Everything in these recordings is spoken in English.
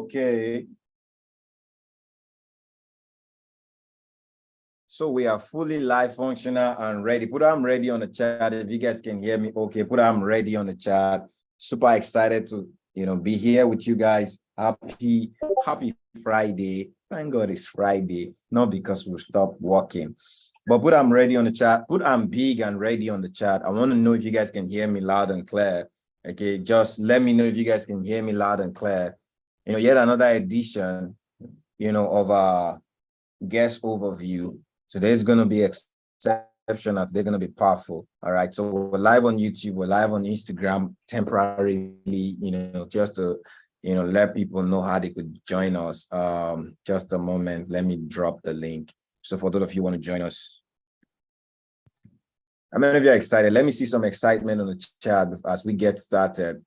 Okay. So we are fully live, functional, and ready. Put I'm ready on the chat. If you guys can hear me, okay. Put I'm ready on the chat. Super excited to be here with you guys. Happy Friday. Thank God it's Friday, not because we'll stop working. But put I'm ready on the chat. Put I'm big and ready on the chat. I want to know if you guys can hear me loud and clear. Okay, just let me know if you guys can hear me loud and clear. Yet another edition, of our guest overview. Today's going to be exceptional. Today's going to be powerful. All right. So we're live on YouTube. We're live on Instagram temporarily, just to, let people know how they could join us. Just a moment. Let me drop the link. So for those of you who want to join us, how many of you are excited? Let me see some excitement on the chat as we get started.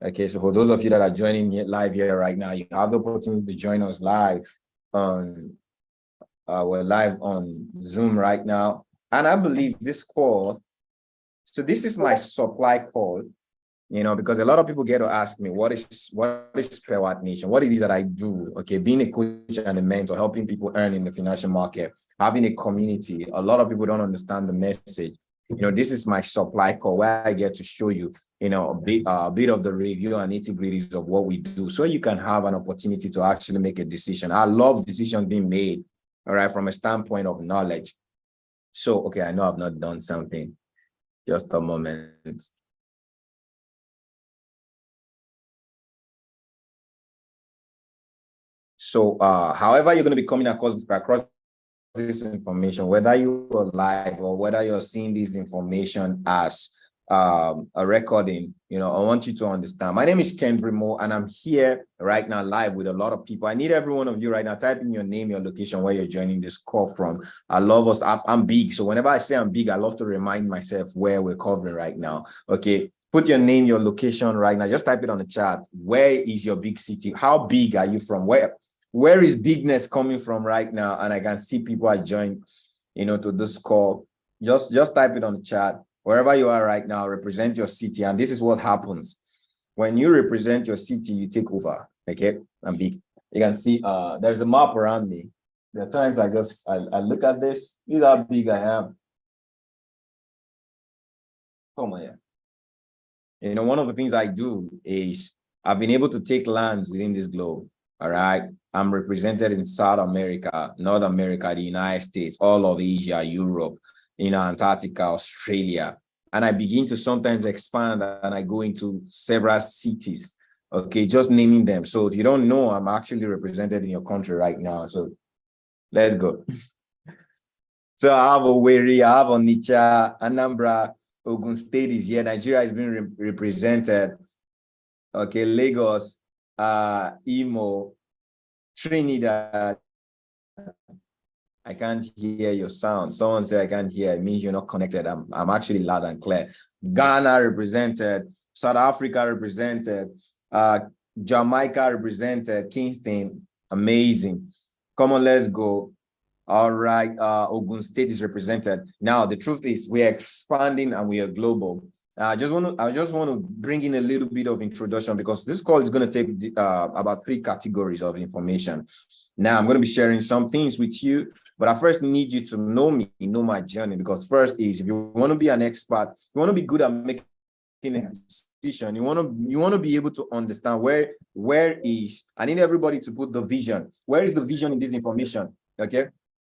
Okay, so for those of you that are joining live here right now, you have the opportunity to join us live on, we're live on Zoom right now. And I believe this call, so this is my supply call, because a lot of people get to ask me, what is Pewat Nation? What it is that I do? Okay, being a coach and a mentor, helping people earn in the financial market, having a community. A lot of people don't understand the message. This is my supply call where I get to show you, a bit of the review and nitty-gritties of what we do, so you can have an opportunity to actually make a decision. I love decisions being made, all right, from a standpoint of knowledge. So, okay, I know I've not done something. Just a moment. So, however you're going to be coming across this information, whether you are live or whether you're seeing this information as a recording, I want you to understand. My name is Ken Brimo, and I'm here right now live with a lot of people. I need every one of you right now. Type in your name, your location, where you're joining this call from. I love us. I'm big. So whenever I say I'm big, I love to remind myself where we're covering right now. Okay. Put your name, your location right now. Just type it on the chat. Where is your big city? How big are you from? Where is bigness coming from right now? And I can see people are joined, to this call. Just type it on the chat. Wherever you are right now, represent your city. And this is what happens. When you represent your city, you take over. Okay, I'm big. You can see there's a map around me. There are times I look at this. This is how big I am. Come on, yeah. One of the things I do is I've been able to take lands within this globe. All right. I'm represented in South America, North America, the United States, all of Asia, Europe, Antarctica, Australia. And I begin to sometimes expand and I go into several cities. Okay, just naming them. So if you don't know, I'm actually represented in your country right now. So let's go. So I have Owerri, I have Onitsha, Anambra, Ogun State is here. Nigeria is being represented. Okay, Lagos, Imo, Trinidad. I can't hear your sound. Someone said I can't hear. It means you're not connected. I'm actually loud and clear. Ghana represented, South Africa represented, Jamaica represented, Kingston, amazing. Come on, let's go. All right, Ogun State is represented. Now, the truth is we're expanding and we are global. I just want to bring in a little bit of introduction because this call is going to take about 3 categories of information. Now, I'm going to be sharing some things with you, but I first need you to know me, know my journey, because first is if you want to be an expert, you want to be good at making a decision, you want to be able to understand where is, I need everybody to put the vision. Where is the vision in this information? Okay.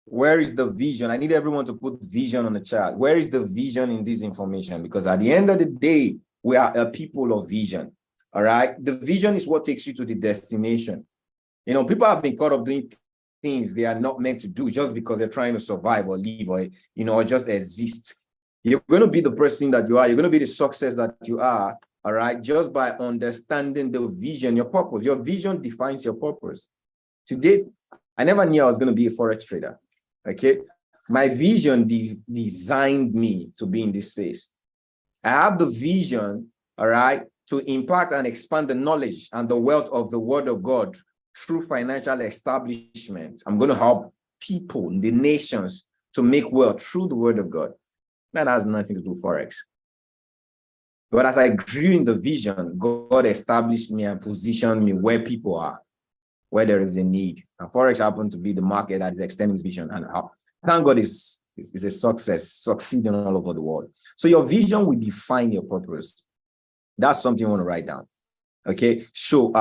Where is the vision? I need everyone to put vision on the chat. Where is the vision in this information? Because at the end of the day, we are a people of vision. All right. The vision is what takes you to the destination. People have been caught up doing things they are not meant to do just because they're trying to survive or live or, or just exist. You're going to be the person that you are. You're going to be the success that you are. All right. Just by understanding the vision, your purpose. Your vision defines your purpose. Today, I never knew I was going to be a Forex trader. Okay. My vision designed me to be in this space. I have the vision, all right, to impact and expand the knowledge and the wealth of the word of God through financial establishment. I'm going to help people, the nations, to make wealth through the word of God. That has nothing to do with Forex. But as I grew in the vision, God established me and positioned me where people are, where there is a need. And Forex happened to be the market that is extending its vision. And thank God is a success, succeeding all over the world. So your vision will define your purpose. That's something you want to write down. Okay. So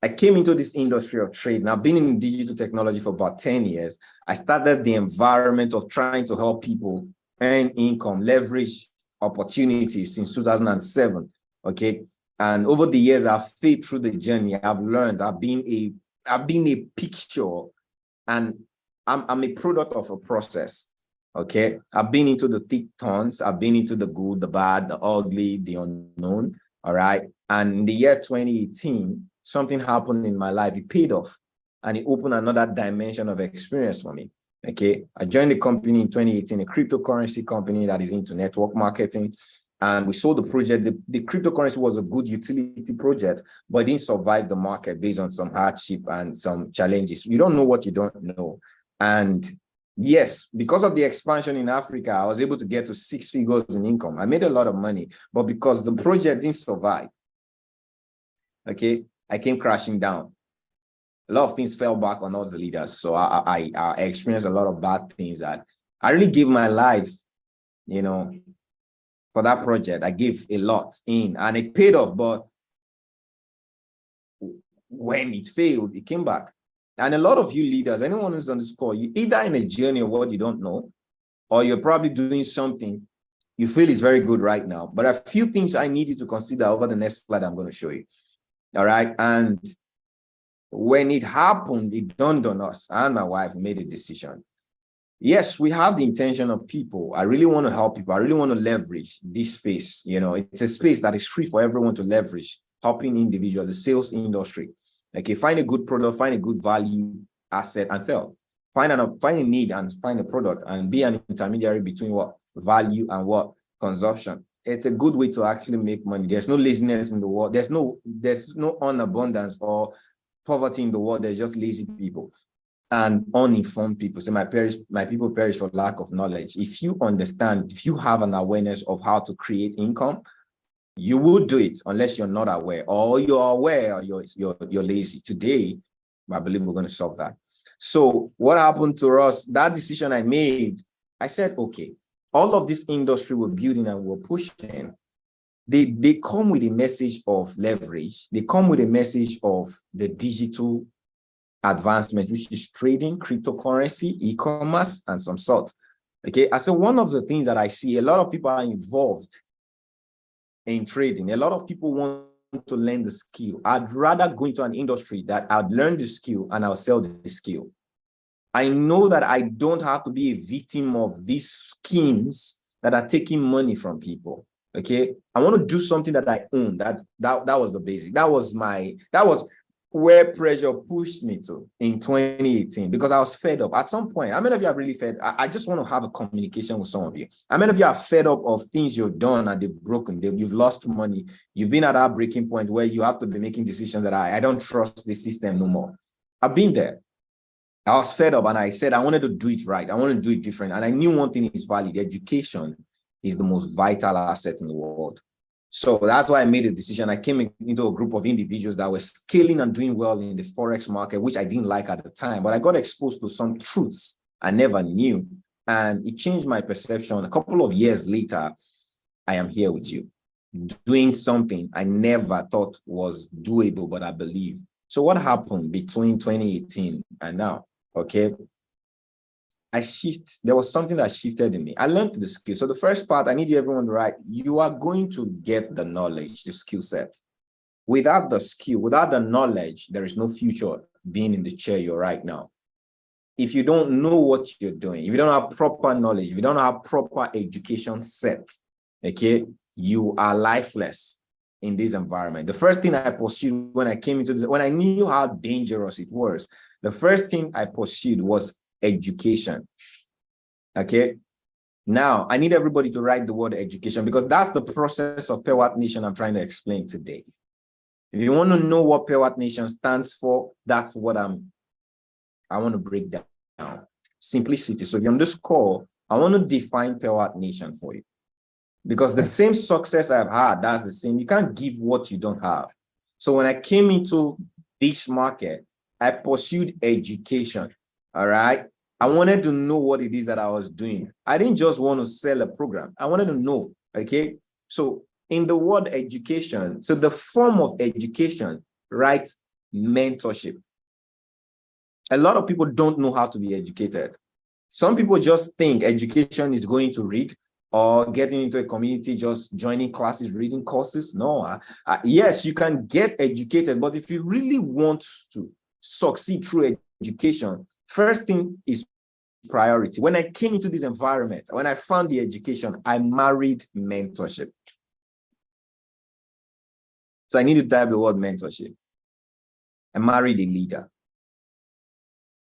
I came into this industry of trade. Now, I've been in digital technology for about 10 years. I started the environment of trying to help people earn income, leverage opportunities since 2007. Okay. And over the years, I've failed through the journey. I've learned, I've been a picture, and I'm a product of a process. Okay. I've been into the thick turns. I've been into the good, the bad, the ugly, the unknown. All right. And in the year 2018, something happened in my life. It paid off, and it opened another dimension of experience for me. Okay. I joined the company in 2018, a cryptocurrency company that is into network marketing. And we sold the project. The cryptocurrency was a good utility project, but it didn't survive the market based on some hardship and some challenges. You don't know what you don't know. And yes, because of the expansion in Africa, I was able to get to 6 figures in income. I made a lot of money, but because the project didn't survive, okay, I came crashing down. A lot of things fell back on us, the leaders. So I experienced a lot of bad things that I really gave my life, for that project. I gave a lot in, and it paid off. But when it failed, it came back. And a lot of you leaders, anyone who's on this call, you either in a journey of what you don't know, or you're probably doing something you feel is very good right now. But a few things I need you to consider over the next slide I'm going to show you. All right. And when it happened, it dawned on us, and my wife made a decision. Yes, we have the intention of people. I really want to help people. I really want to leverage this space. It's a space that is free for everyone to leverage, helping individuals, the sales industry. Okay, find a good product, find a good value asset and sell. Find a need and find a product, and be an intermediary between what value and what consumption. It's a good way to actually make money. There's no laziness in the world. There's no unabundance or poverty in the world. There's just lazy people and uninformed people. So my people perish for lack of knowledge. If you understand, if you have an awareness of how to create income, you will do it, unless you're not aware, or you're aware, or you're lazy. Today, I believe we're going to solve that. So what happened to us? That decision I made, I said, okay, all of this industry we're building and we're pushing, they come with a message of leverage. They come with a message of the digital advancement, which is trading, cryptocurrency, e-commerce, and some sort. Okay, I said one of the things that I see, a lot of people are involved in trading. A lot of people want to learn the skill. I'd rather go into an industry that I'd learn the skill and I'll sell the skill. I know that I don't have to be a victim of these schemes that are taking money from people. Okay, I want to do something that I own. That was the basic. That was where pressure pushed me to in 2018, because I was fed up. At some point, how many of you are really fed? I just want to have a communication with some of you. How many of you are fed up of things you've done and they've broken? You've lost money. You've been at that breaking point where you have to be making decisions that I don't trust the system no more. I've been there. I was fed up, and I said I wanted to do it right. I want to do it different. And I knew one thing is valid. Education is the most vital asset in the world. So that's why I made a decision. I came into a group of individuals that were scaling and doing well in the Forex market, which I didn't like at the time, but I got exposed to some truths I never knew. And it changed my perception. A couple of years later, I am here with you, doing something I never thought was doable, but I believe. So what happened between 2018 and now? Okay. There was something that shifted in me. I learned the skill. So the first part, I need everyone to write, you are going to get the knowledge, the skill set. Without the skill, without the knowledge, there is no future being in the chair you're right now. If you don't know what you're doing, if you don't have proper knowledge, if you don't have proper education set, okay, you are lifeless in this environment. The first thing I pursued when I came into this, when I knew how dangerous it was, the first thing I pursued was education. Okay. Now, I need everybody to write the word education, because that's the process of Pewat Nation I'm trying to explain today. If you want to know what Pewat Nation stands for, that's what I want to break down. Simplicity. So if you're on this call, I want to define Pewat Nation for you. Because the same success I've had, that's the same. You can't give what you don't have. So when I came into this market, I pursued education. All right. I wanted to know what it is that I was doing. I didn't just want to sell a program. I wanted to know. Okay. So in the word education, so the form of education, right? Mentorship. A lot of people don't know how to be educated. Some people just think education is going to read or getting into a community, just joining classes, reading courses. No, yes, you can get educated, but if you really want to succeed through education, first thing is priority. When I came into this environment, when I found the education, I married mentorship. So I need to type the word mentorship. I married a leader.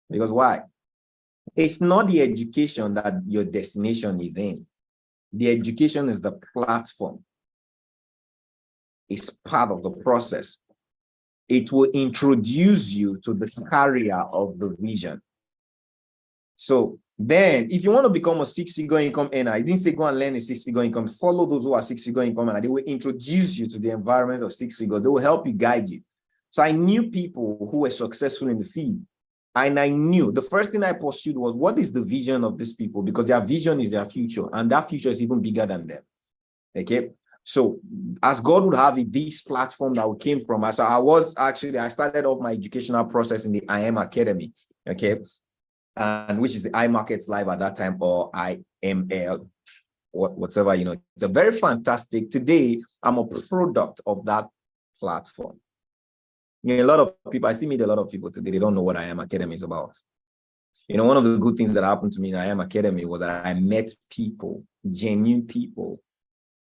Because why? It's not the education that your destination is in. The education is the platform. It's part of the process. It will introduce you to the carrier of the vision. So then, if you want to become a six-figure income earner, I didn't say go and learn a six-figure income. Follow those who are six-figure income earner. They will introduce you to the environment of six-figure. They will help you, guide you. So I knew people who were successful in the field. And I knew the first thing I pursued was, what is the vision of these people? Because their vision is their future, and that future is even bigger than them. Okay. So as God would have it, this platform that we came from, I started off my educational process in the IM Academy. Okay. And which is the iMarkets Live at that time, or IML, whatever, it's a very fantastic. Today, I'm a product of that platform. A lot of people, I still meet a lot of people today, they don't know what IM Academy is about. One of the good things that happened to me in IM Academy was that I met people, genuine people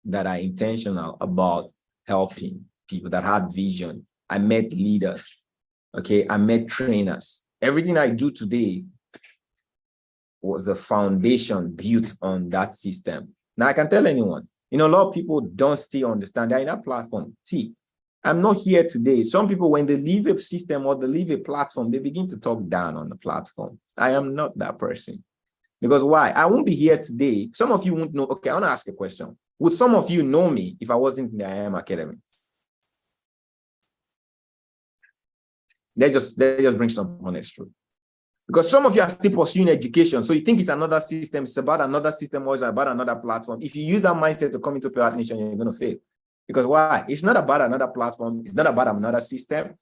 that are intentional about helping people, that had vision. I met leaders, okay? I met trainers. Everything I do today was the foundation built on that system. Now, I can tell anyone, a lot of people don't still understand. They're in that platform. See, I'm not here today. Some people, when they leave a system or they leave a platform, they begin to talk down on the platform. I am not that person. Because why? I won't be here today. Some of you won't know. Okay, I want to ask a question. Would some of you know me if I wasn't in the IM Academy? Let's just bring some honest truth. Because some of you are still pursuing education. So you think it's another system, it's about another system, or it's about another platform. If you use that mindset to come into Pewat Nation, you're going to fail. Because why? It's not about another platform. It's not about another system.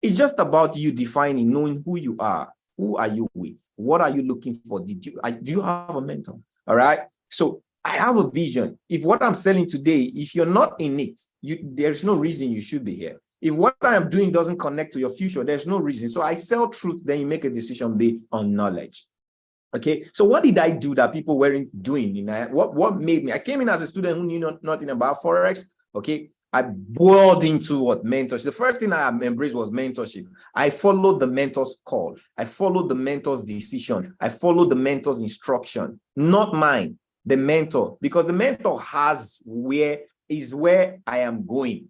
It's just about you defining, knowing who you are. Who are you with? What are you looking for? Do you have a mentor? All right. So I have a vision. If what I'm selling today, if you're not in it, there's no reason you should be here. If what I am doing doesn't connect to your future, there's no reason. So I sell truth, then you make a decision based on knowledge. Okay, so what did I do that people weren't doing? What made me? I came in as a student who knew nothing about Forex. Okay, I boiled into what mentorship. The first thing I embraced was mentorship. I followed the mentor's call. I followed the mentor's decision. I followed the mentor's instruction, not mine, the mentor, because the mentor where I am going.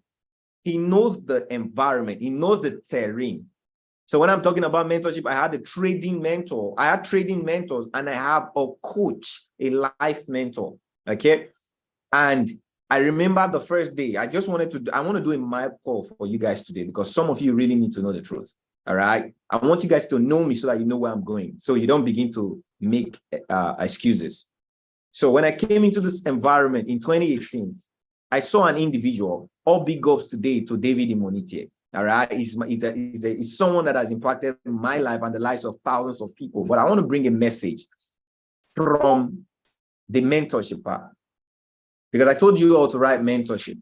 He knows the environment. He knows the terrain. So when I'm talking about mentorship, I had a trading mentor. I had trading mentors, and I have a coach, a life mentor. Okay. And I remember the first day, I want to do a mic call for you guys today, because some of you really need to know the truth. All right. I want you guys to know me so that you know where I'm going, so you don't begin to make excuses. So when I came into this environment in 2018, I saw an individual. All big ups today to David Imonite. All right, he's someone that has impacted my life and the lives of thousands of people. But I want to bring a message from the mentorship part, because I told you all to write mentorship.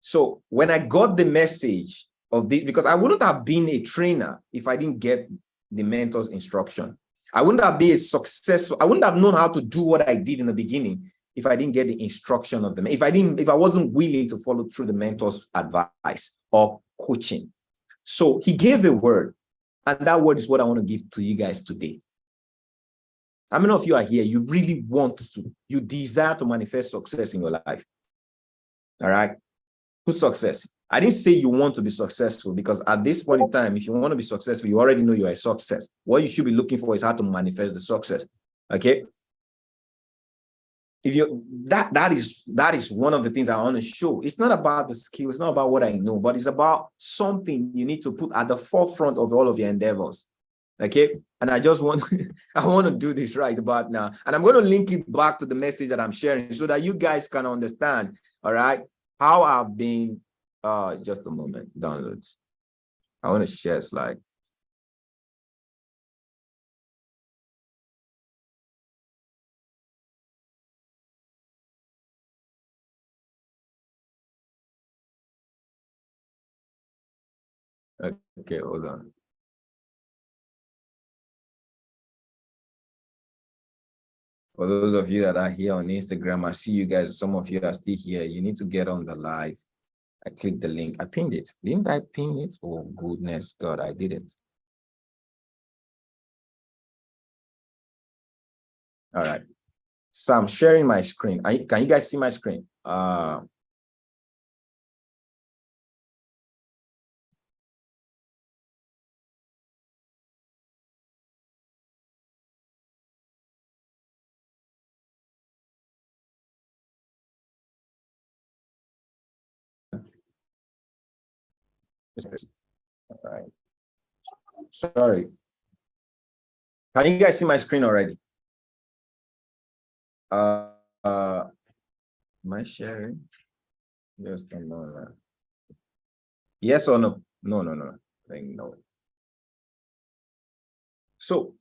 So when I got the message of this, because I wouldn't have been a trainer if I didn't get the mentor's instruction. I wouldn't have been I wouldn't have known how to do what I did in the beginning if I didn't get the instruction of them, if I wasn't willing to follow through the mentor's advice or coaching. So he gave a word, and that word is what I want to give to you guys today. How many of you are here? You really want to, you desire to manifest success in your life. All right. Who's success? I didn't say you want to be successful, because at this point in time, if you want to be successful, you already know you're a success. What you should be looking for is how to manifest the success. Okay. If you that is one of the things I want to show. It's not about the skill, it's not about what I know, but it's about something you need to put at the forefront of all of your endeavors. Okay. And I just want I want to do this right about now. And I'm going to link it back to the message that I'm sharing so that you guys can understand, all right, how I've been just a moment, downloads. I want to share a slide. Okay, hold on. For those of you that are here on Instagram, I see you guys, some of you are still here. You need to get on the live. I clicked the link. I pinned it. Didn't I pin it? Oh, goodness, God, I didn't. All right. So I'm sharing my screen. Can you guys see my screen? All right. Sorry. Can you guys see my screen already? Am I sharing? Just a moment. Yes or no? No. I think no. So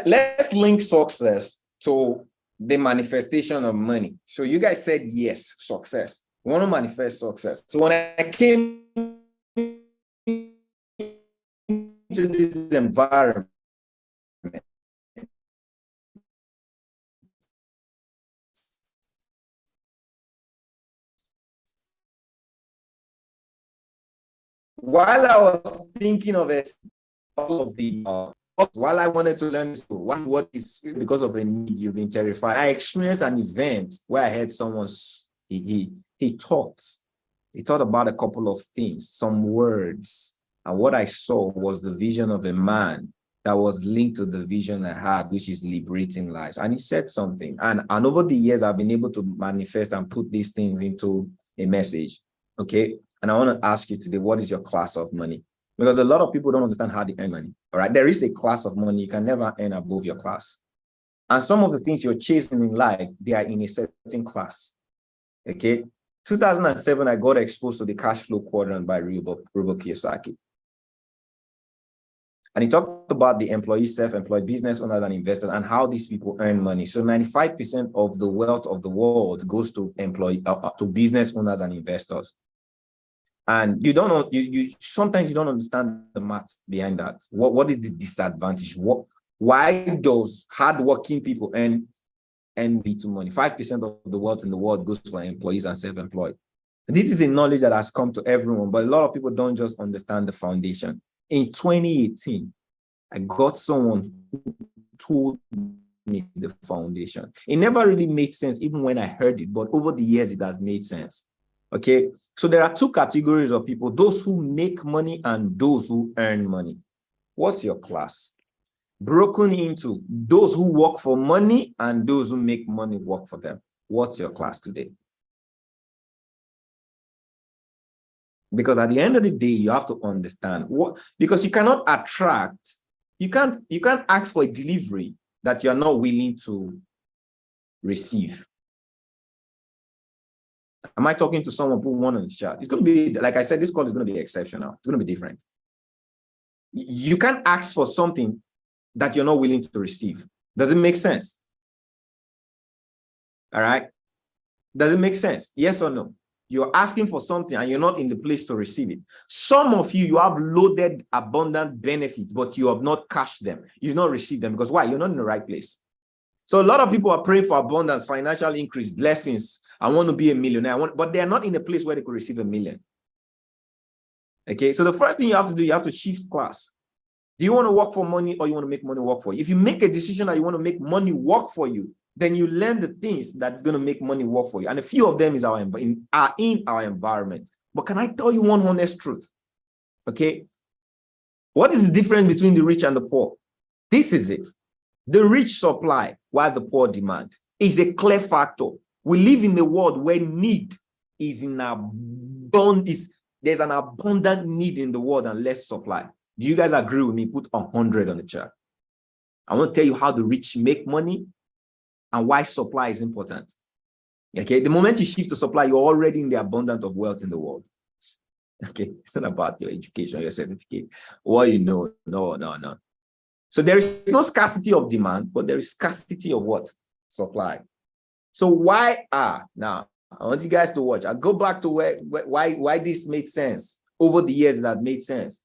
let's link success to the manifestation of money. So you guys said yes, success. We want to manifest success. So when I came into this environment, while I was thinking of it, all of the while I wanted to learn school, what is because of a need, you've been terrified. I experienced an event where I heard someone's he talked about a couple of things, some words, and what I saw was the vision of a man that was linked to the vision I had, which is liberating lives. And he said something, and over the years I've been able to manifest and put these things into a message. Okay, and I want to ask you today, what is your class of money? Because a lot of people don't understand how they earn money. All right. There is a class of money. You can never earn above your class. And some of the things you're chasing in life, they are in a certain class. Okay. 2007, I got exposed to the cash flow quadrant by Robert Kiyosaki. And he talked about the employees, self-employed business owners and investors and how these people earn money. So 95% of the wealth of the world goes to to business owners and investors. And you don't know, you sometimes you don't understand the math behind that. What is the disadvantage? Why does hardworking people earn little money? 5% of the wealth in the world goes for employees and self-employed. This is a knowledge that has come to everyone, but a lot of people don't just understand the foundation. In 2018, I got someone who told me the foundation. It never really made sense, even when I heard it, but over the years, it has made sense. Okay, so there are two categories of people, those who make money and those who earn money. What's your class? Broken into those who work for money and those who make money work for them. What's your class today? Because at the end of the day, you have to understand what, because you cannot attract, you can't ask for a delivery that you're not willing to receive. Am I talking to someone who won on the chat? It's going to be, like I said, this call is going to be exceptional. It's going to be different. You can't ask for something that you're not willing to receive. Does it make sense? All right. Does it make sense? Yes or no? You're asking for something and you're not in the place to receive it. Some of you have loaded abundant benefits, but you have not cashed them. You've not received them because why? You're not in the right place. So a lot of people are praying for abundance, financial increase, blessings. I want to be a millionaire, but they're not in a place where they could receive $1 million. Okay, so the first thing you have to do, you have to shift class. Do you want to work for money or you want to make money work for you? If you make a decision that you want to make money work for you, then you learn the things that's going to make money work for you. And a few of them are in our environment. But can I tell you one honest truth? Okay, what is the difference between the rich and the poor? This is it. The rich supply while the poor demand is a clear factor. We live in a world where need is in abundance. There's an abundant need in the world and less supply. Do you guys agree with me? Put 100 on the chart. I want to tell you how the rich make money and why supply is important. Okay, the moment you shift to supply, you're already in the abundance of wealth in the world. Okay, it's not about your education, your certificate, what you know. No. So there is no scarcity of demand, but there is scarcity of what? Supply. So why now I want you guys to watch. I go back to why this made sense over the years. That made sense.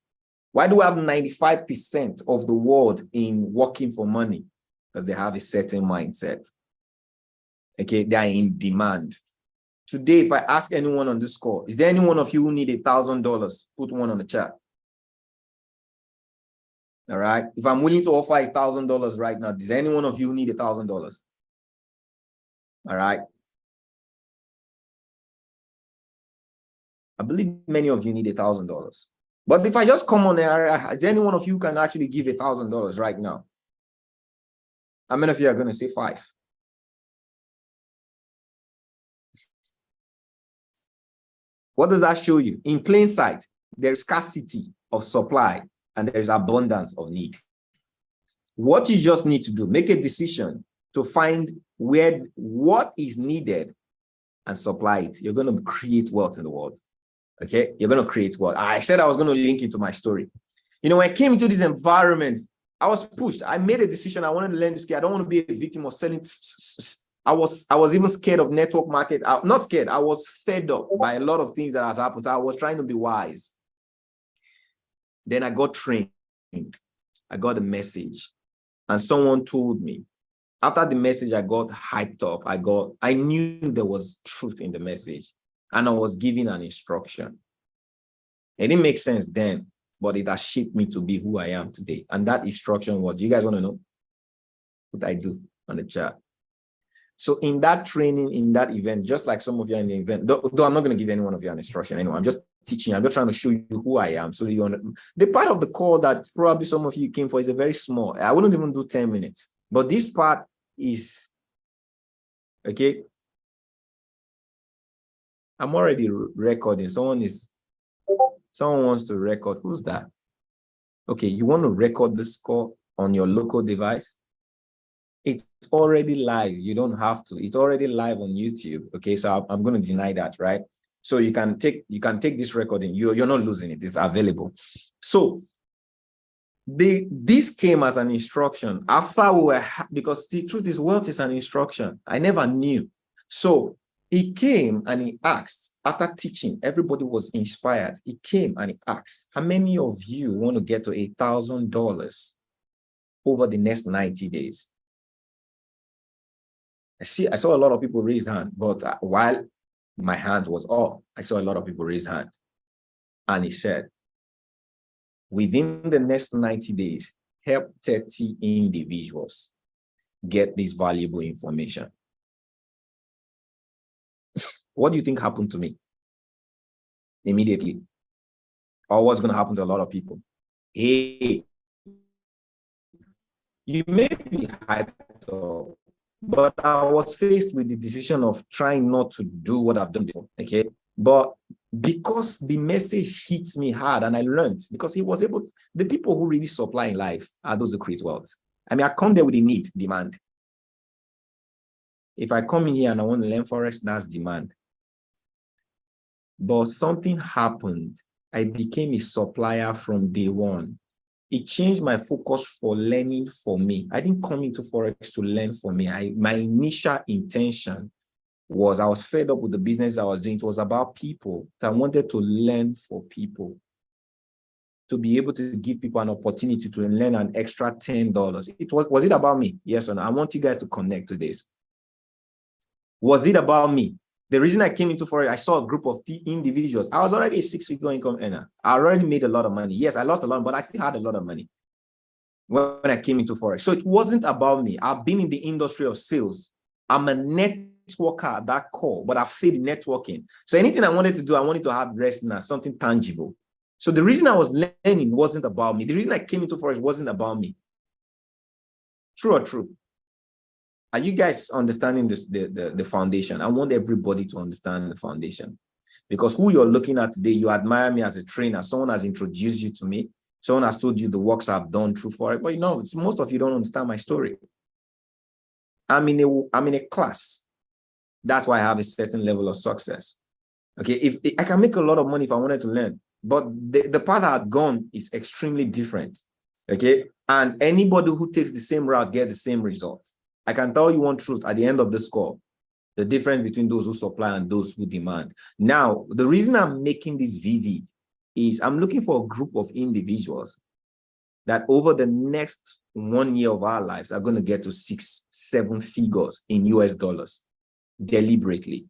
Why do we have 95% of the world in working for money? Because they have a certain mindset. Okay, they are in demand. Today, if I ask anyone on this call, is there any one of you who need $1,000? Put one on the chat. All right. If I'm willing to offer $1,000 right now, is there any one of you who need $1,000? All right. I believe many of you need $1,000. But if I just come on there, is there any one of you who can actually give $1,000 right now? How many of you are going to say 5? What does that show you? In plain sight, there's scarcity of supply and there's abundance of need. What you just need to do, make a decision to find what is needed and supply it. You're going to create wealth in the world. Okay, you're going to create wealth. I said I was going to link into my story. You know, when I came into this environment, I was pushed. I made a decision. I wanted to learn this skill. I don't want to be a victim of selling. I was even scared of network market. Not scared. I was fed up by a lot of things that has happened. So I was trying to be wise. Then I got trained. I got a message. And someone told me. After the message, I got hyped up. I knew there was truth in the message. And I was given an instruction. It didn't make sense then, but it has shaped me to be who I am today. And that instruction was, do you guys want to know what I do on the chat? So in that training, in that event, just like some of you are in the event, though I'm not going to give any one of you an instruction anyway, I'm just teaching, I'm just trying to show you who I am. So you understand. The part of the call that probably some of you came for is a very small, I wouldn't even do 10 minutes, but this part is, okay. I'm already recording. Someone wants to record. Who's that? Okay, you want to record this call on your local device? It's already live. You don't have to. It's already live on YouTube. Okay, so I'm going to deny that, right? So you can take this recording. You're not losing it. It's available. So this came as an instruction. After we were, because the truth is, wealth is an instruction. I never knew. So he came and he asked, after teaching, everybody was inspired. He came and he asked, how many of you want to get to $1,000 over the next 90 days? I saw a lot of people raise hand, but while my hand was up, I saw a lot of people raise hand. And he said, within the next 90 days, help 30 individuals get this valuable information. What do you think happened to me immediately? Or what's going to happen to a lot of people? Hey, you may be hyped up, but I was faced with the decision of trying not to do what I've done before, okay? But because the message hits me hard and I learned, because he was able, the people who really supply in life are those who create wealth. I mean, I come there with a need, demand. If I come in here and I want to learn Forex, that's demand. But something happened. I became a supplier from day one. It changed my focus for learning for me. I didn't come into Forex to learn for me. My initial intention was I was fed up with the business I was doing. It was about people. So I wanted to learn for people, to be able to give people an opportunity to learn an extra $10. Was it about me? Yes or no? I want you guys to connect to this. Was it about me? The reason I came into Forex, I saw a group of individuals. I was already a 6-figure income earner. I already made a lot of money. Yes, I lost a lot, but I still had a lot of money when I came into Forex. So it wasn't about me. I've been in the industry of sales. I'm a networker at that core, but I failed networking. So anything I wanted to do, I wanted to have resting as something tangible. So the reason I was learning wasn't about me. The reason I came into Forex wasn't about me. True or true? Are you guys understanding this, the foundation? I want everybody to understand the foundation, because who you're looking at today, you admire me as a trainer. Someone has introduced you to me. Someone has told you the works I've done through Forex. But most of you don't understand my story. I'm in a class. That's why I have a certain level of success. Okay, if I can make a lot of money if I wanted to learn, but the path I had gone is extremely different. Okay, and anybody who takes the same route gets the same results. I can tell you one truth at the end of the score: the difference between those who supply and those who demand. Now, the reason I'm making this vivid is I'm looking for a group of individuals that over the next 1 year of our lives are going to get to 6-7 figures in US dollars deliberately.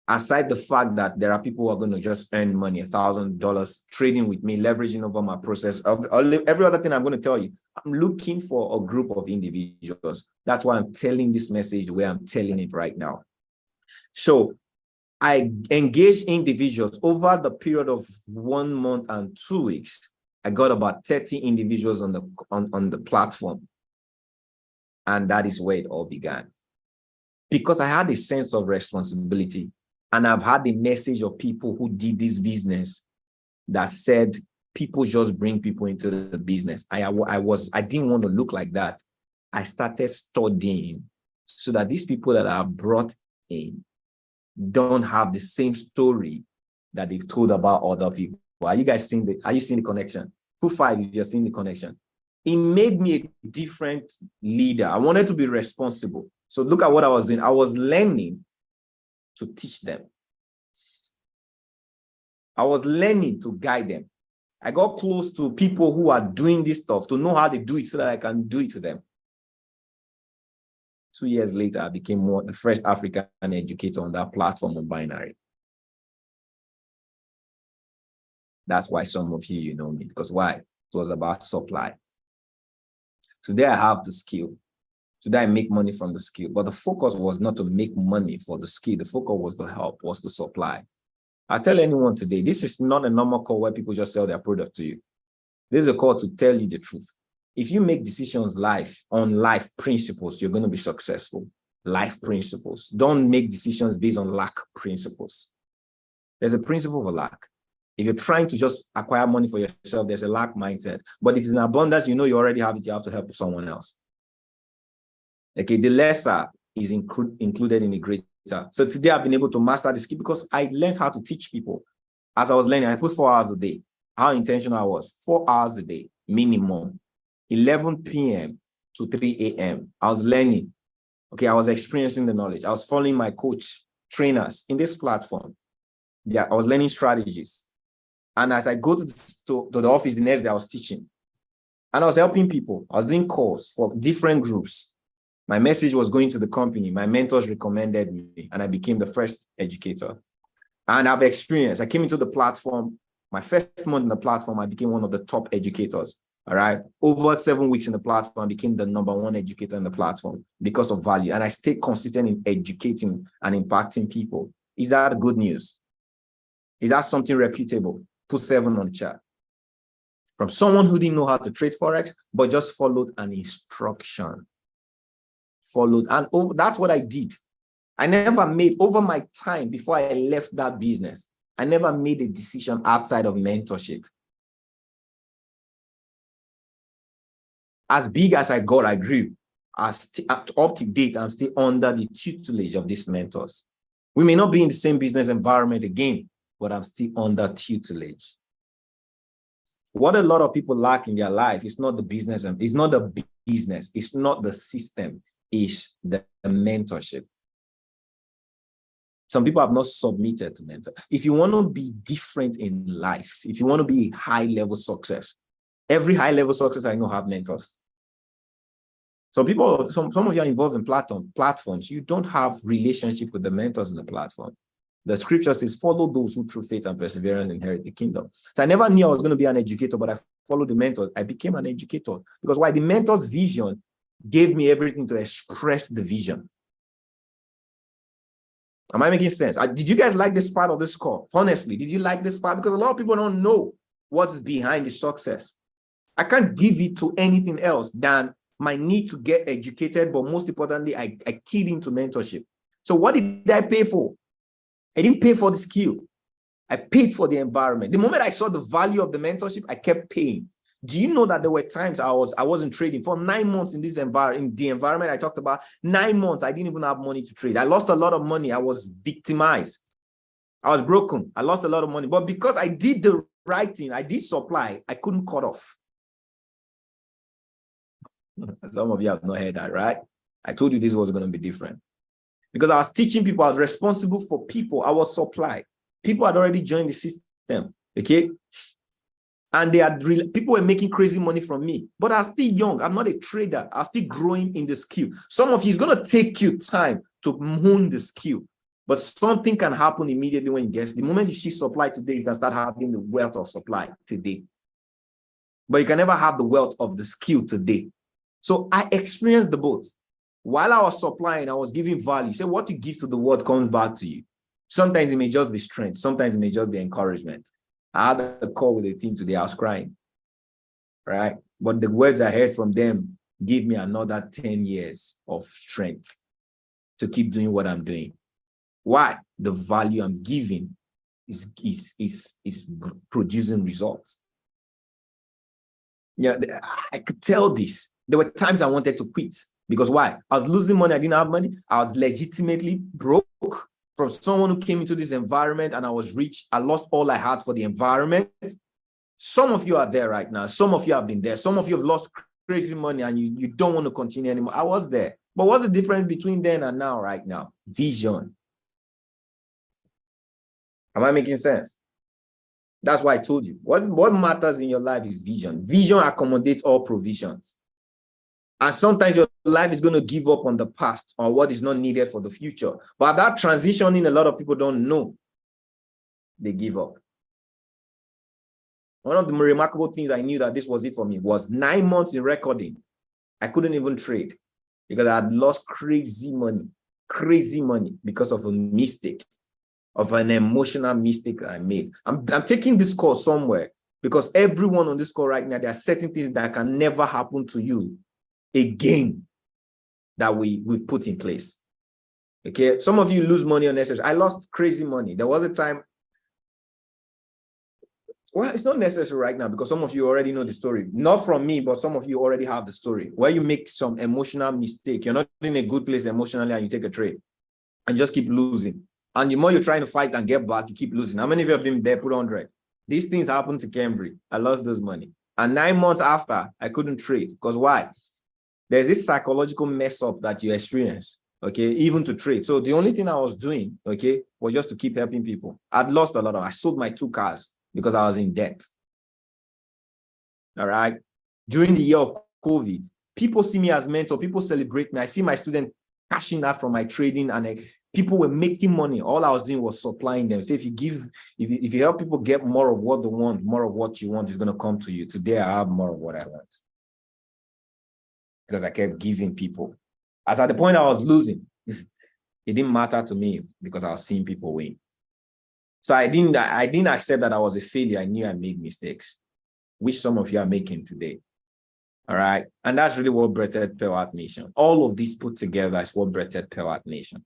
Aside the fact that there are people who are going to just earn money, $1,000 trading with me, leveraging over my process, every other thing I'm going to tell you, I'm looking for a group of individuals. That's why I'm telling this message the way I'm telling it right now. So I engage individuals over the period of 1 month and 2 weeks. I got about 30 individuals on the platform. And that is where it all began. Because I had a sense of responsibility. And I've had the message of people who did this business that said, people just bring people into the business. I didn't want to look like that. I started studying so that these people that are brought in don't have the same story that they've told about other people. Are you guys seeing the connection? Who five, if you're seeing the connection? It made me a different leader. I wanted to be responsible. So look at what I was doing. I was learning to teach them. I was learning to guide them. I got close to people who are doing this stuff to know how they do it so that I can do it to them. 2 years later, I became the first African educator on that platform on Binary. That's why some of you know me, because why? It was about supply. Today, I have the skill. Today, I make money from the skill, but the focus was not to make money for the skill. The focus was to help, was to supply. I tell anyone today, this is not a normal call where people just sell their product to you. This is a call to tell you the truth. If you make decisions on life principles, you're going to be successful. Life principles. Don't make decisions based on lack principles. There's a principle of lack. If you're trying to just acquire money for yourself, there's a lack mindset. But if it's in abundance, you know you already have it, you have to help someone else. Okay, the lesser is included in the greater. So today I've been able to master the skill because I learned how to teach people. As I was learning, I put 4 hours a day. How intentional I was, 4 hours a day, minimum, 11 p.m. to 3 a.m. I was learning. Okay, I was experiencing the knowledge. I was following my coach, trainers in this platform. Yeah, I was learning strategies. And as I go to the office the next day, I was teaching. And I was helping people. I was doing calls for different groups. My message was going to the company. My mentors recommended me, and I became the first educator. And I've experienced, I came into the platform, my first month in the platform, I became one of the top educators. All right. Over 7 weeks in the platform, I became the #1 educator in the platform because of value. And I stayed consistent in educating and impacting people. Is that good news? Is that something reputable? Put 7 on the chat. From someone who didn't know how to trade Forex, but just followed an instruction. And that's what I did. I never made, over my time before I left that business, I never made a decision outside of mentorship. As big as I got, I grew. Up to date, I'm still under the tutelage of these mentors. We may not be in the same business environment again, but I'm still under tutelage. What a lot of people lack in their life is not the business, it's not the business, it's not the system, it's the mentorship. Some people have not submitted to mentor. If you want to be different in life, if you want to be high-level success, every high-level success I know have mentors. So people, some of you are involved in platforms. You don't have relationship with the mentors in the platform. The scripture says, follow those who through faith and perseverance inherit the kingdom. So I never knew I was going to be an educator, but I followed the mentor. I became an educator because why? The mentor's vision gave me everything to express the vision. Am I making sense? Did you guys like this part of this call? Honestly, did you like this part? Because a lot of people don't know what's behind the success. I can't give it to anything else than my need to get educated, but most importantly, I keyed into mentorship. So what did I pay for? I didn't pay for the skill. I paid for the environment. The moment I saw the value of the mentorship, I kept paying. Do you know that there were times I wasn't trading for 9 months in this environment, in the environment I talked about? 9 months, I didn't even have money to trade. I lost a lot of money. I was victimized. I was broken. I lost a lot of money. But because I did the right thing, I did supply, I couldn't cut off. Some of you have not heard that, right? I told you this was going to be different. Because I was teaching people, I was responsible for people, I was supply. People had already joined the system, okay? And people were making crazy money from me, but I'm still young. I'm not a trader. I'm still growing in the skill. Some of you, it's going to take you time to hone the skill, but something can happen immediately when you get, the moment you see supply today, you can start having the wealth of supply today. But you can never have the wealth of the skill today. So I experienced the both. While I was supplying, I was giving value. So what you give to the world comes back to you. Sometimes it may just be strength. Sometimes it may just be encouragement. I had a call with the team today. I was crying, right? But the words I heard from them gave me another 10 years of strength to keep doing what I'm doing. Why? The value I'm giving is producing results. Yeah, I could tell this. There were times I wanted to quit. Because why? I was losing money. I didn't have money. I was legitimately broke from someone who came into this environment, and I was rich. I lost all I had for the environment. Some of you are there right now. Some of you have been there. Some of you have lost crazy money and you don't want to continue anymore. I was there. But what's the difference between then and now right now? Vision. Am I making sense? That's why I told you. What matters in your life is vision. Vision accommodates all provisions. And sometimes your life is going to give up on the past or what is not needed for the future. But that transitioning, a lot of people don't know. They give up. One of the remarkable things I knew that this was it for me was 9 months in recording. I couldn't even trade because I had lost crazy money because of a mistake, of an emotional mistake I made. I'm taking this course somewhere because everyone on this call right now, there are certain things that can never happen to you again that we've put in place. Okay, some of you lose money unnecessarily. I lost crazy money. There was a time, well, it's not necessary right now because some of you already know the story. Not from me, but some of you already have the story where you make some emotional mistake. You're not in a good place emotionally and you take a trade and just keep losing. And the more you're trying to fight and get back, you keep losing. How many of you have been there? Put 100. These things happened to Cambry. I lost those money. And 9 months after, I couldn't trade. Because why? There's this psychological mess up that you experience, okay, even to trade. So the only thing I was doing, okay, was just to keep helping people. I'd lost a lot I sold my 2 cars because I was in debt. All right. During the year of COVID, people see me as mentor. People celebrate me. I see my students cashing out from my trading and people were making money. All I was doing was supplying them. So if you help people get more of what they want, more of what you want is going to come to you. Today, I have more of what I want. Because I kept giving people. At the point I was losing, it didn't matter to me because I was seeing people win. So I didn't accept that I was a failure. I knew I made mistakes, which some of you are making today. All right. And that's really what breathed Pewat Nation. All of this put together is what breathed Pewat Nation.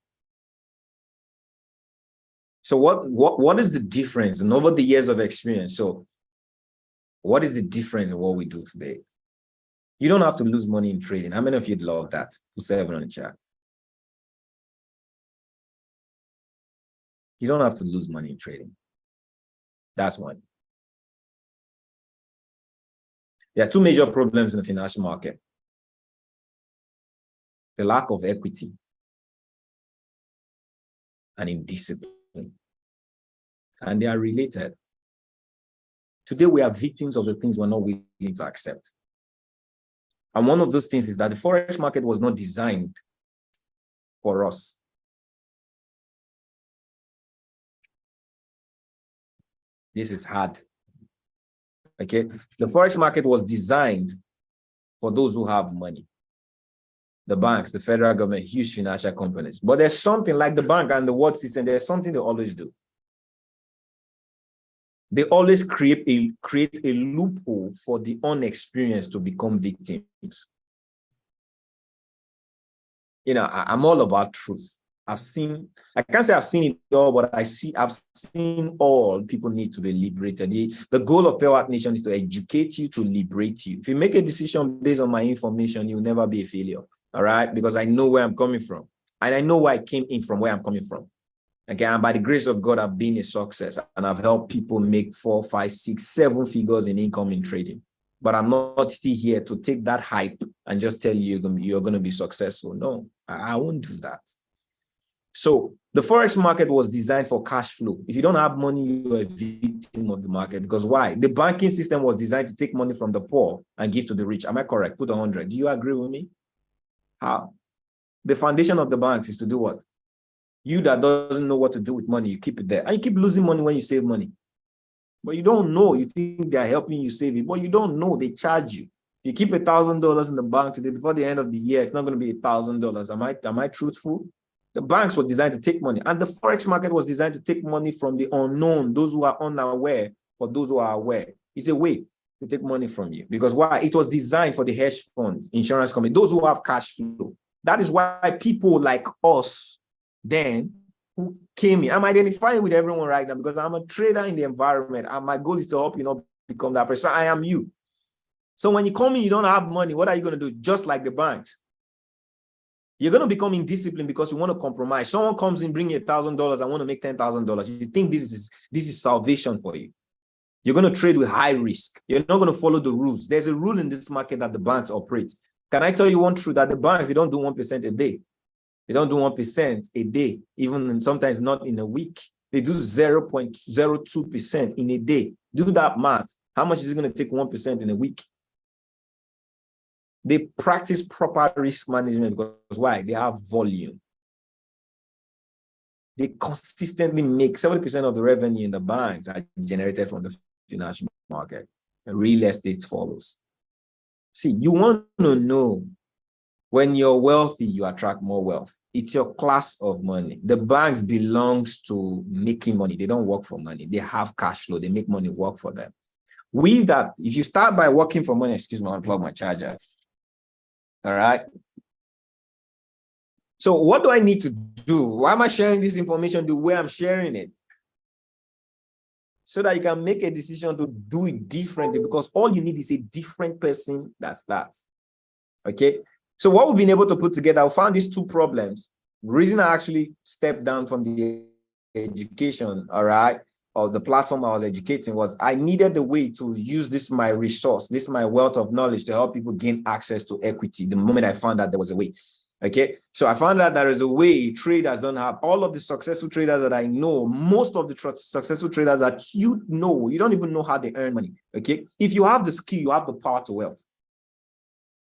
So what is the difference? And over the years of experience, so what is the difference in what we do today? You don't have to lose money in trading. How many of you'd love that? Put 7 on the chat. You don't have to lose money in trading. That's one. There are 2 major problems in the financial market. The lack of equity and indiscipline. And they are related. Today, we are victims of the things we're not willing to accept. And one of those things is that the forex market was not designed for us. This is hard. Okay. The forex market was designed for those who have money. The banks, the federal government, huge financial companies. But there's something like the bank and the world system, there's something they always do. They always create a loophole for the unexperienced to become victims. I'm all about truth. I can't say I've seen it all, but I've seen all people need to be liberated. The goal of Pewat Nation is to educate you, to liberate you. If you make a decision based on my information, you'll never be a failure. All right? Because I know where I'm coming from. And I know where I came in from, where I'm coming from. Okay, and by the grace of God, I've been a success and I've helped people make 4, 5, 6, 7 figures in income in trading. But I'm not still here to take that hype and just tell you you're going to be successful. No, I won't do that. So the Forex market was designed for cash flow. If you don't have money, you're a victim of the market. Because why? The banking system was designed to take money from the poor and give to the rich. Am I correct? Put 100. Do you agree with me? How? The foundation of the banks is to do what? You that doesn't know what to do with money, you keep it there. And you keep losing money when you save money. But you don't know. You think they're helping you save it. But you don't know. They charge you. You keep $1,000 in the bank today, before the end of the year, it's not going to be $1,000. Am I truthful? The banks were designed to take money. And the Forex market was designed to take money from the unknown, those who are unaware, for those who are aware. It's a way to take money from you. Because why? It was designed for the hedge funds, insurance companies, those who have cash flow. That is why people like us then who came in, I'm identifying with everyone right now because I'm a trader in the environment and my goal is to help you not become that person. I am you. So when you come in, you don't have money. What are you going to do? Just like the banks. You're going to become indisciplined because you want to compromise. Someone comes in, bring you $1,000. I want to make $10,000. You think this is salvation for you. You're going to trade with high risk. You're not going to follow the rules. There's a rule in this market that the banks operate. Can I tell you one truth? That the banks, they don't do 1% a day. They don't do 1% a day, even sometimes not in a week. They do 0.02% in a day. Do that math. How much is it going to take 1% in a week? They practice proper risk management because why? They have volume. They consistently make 70% of the revenue in the banks are generated from the financial market. And real estate follows. See, you want to know when you're wealthy, you attract more wealth. It's your class of money. The banks belongs to making money. They don't work for money. They have cash flow. They make money work for them. If you start by working for money, excuse me, I'll unplug my charger. All right. So what do I need to do? Why am I sharing this information the way I'm sharing it? So that you can make a decision to do it differently, because all you need is a different person that starts. Okay. So what we've been able to put together, I found these 2 problems. The reason I actually stepped down from the education, all right, or the platform I was educating, was I needed a way to use this my resource, this my wealth of knowledge to help people gain access to equity. The moment I found that there was a way. Okay, so I found out there is a way traders don't have. All of the successful traders that I know, most of the successful traders that you don't even know how they earn money. Okay, if you have the skill, you have the power to wealth.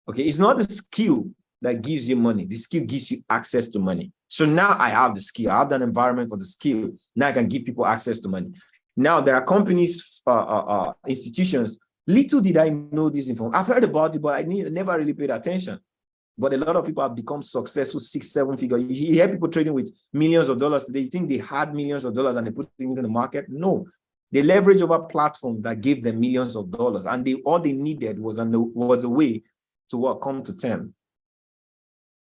Okay, it's not the skill that gives you money. The skill gives you access to money. So now I have the skill. I have an environment for the skill. Now I can give people access to money. Now there are companies, institutions. Little did I know this information. I've heard about it, but I never really paid attention. But a lot of people have become successful 6, 7 figure. You hear people trading with millions of dollars today. You think they had millions of dollars and they put it into the market? No. They leverage over platforms that gave them millions of dollars. And all they needed was a way to come to term.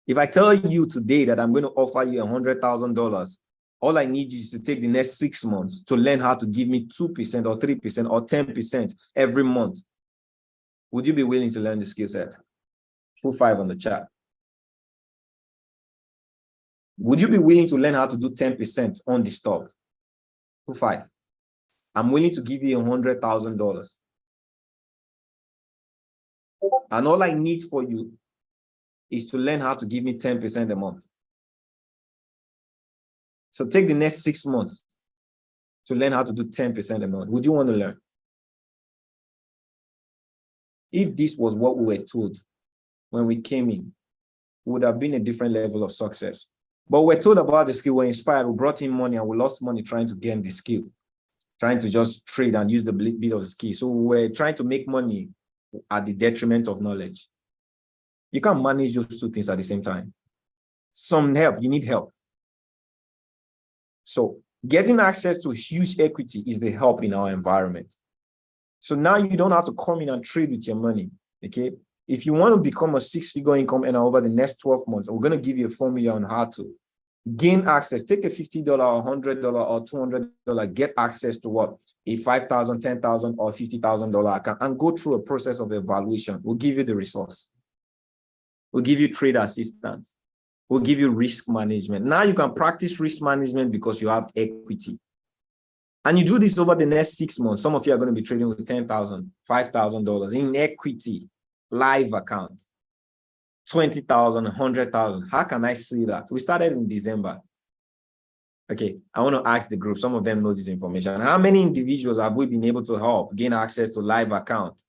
If I tell you today that I'm going to offer you $100,000, all I need you is to take the next 6 months to learn how to give me 2% or 3% or 10% every month. Would you be willing to learn the skill set? Put 5 on the chat. Would you be willing to learn how to do 10% on the stock? Put 5. I'm willing to give you $100,000. And all I need for you is to learn how to give me 10% a month. So take the next 6 months to learn how to do 10% a month. Would you want to learn? If this was what we were told when we came in, we would have been a different level of success. But we're told about the skill, we're inspired, we brought in money, and we lost money trying to gain the skill, trying to just trade and use the bit of the skill. So we're trying to make money at the detriment of knowledge. You can't manage those 2 things at the same time. Some help, you need help. So getting access to huge equity is the help in our environment. So now you don't have to come in and trade with your money, okay? If you want to become a six-figure income earner over the next 12 months, we're going to give you a formula on how to gain access. Take a $50 or $100 or $200, get access to what? A $5,000, $10,000 or $50,000 account and go through a process of evaluation. We'll give you the resource. We'll give you trade assistance. We'll give you risk management. Now you can practice risk management because you have equity. And you do this over the next 6 months. Some of you are going to be trading with $10,000, $5,000 in equity, live account, 20,000, 100,000. How can I see that? We started in December. Okay, I want to ask the group. Some of them know this information. How many individuals have we been able to help gain access to live account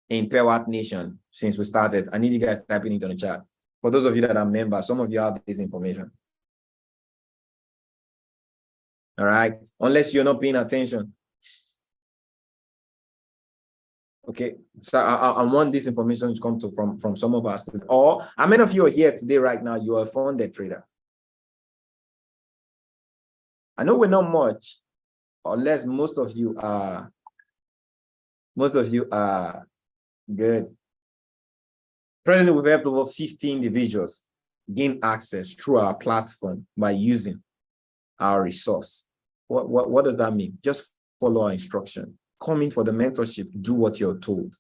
in Pewat Nation since we started? I need you guys typing it on the chat. For those of you that are members, some of you have this information. All right, unless you're not paying attention. Okay, so I want this information to come from some of us. Or how many of you are here today right now? You are a funded trader. I know we're not much, unless most of you are good. Presently, we've helped over 50 individuals gain access through our platform by using our resource. What does that mean? Just follow our instruction. Come in for the mentorship, do what you're told.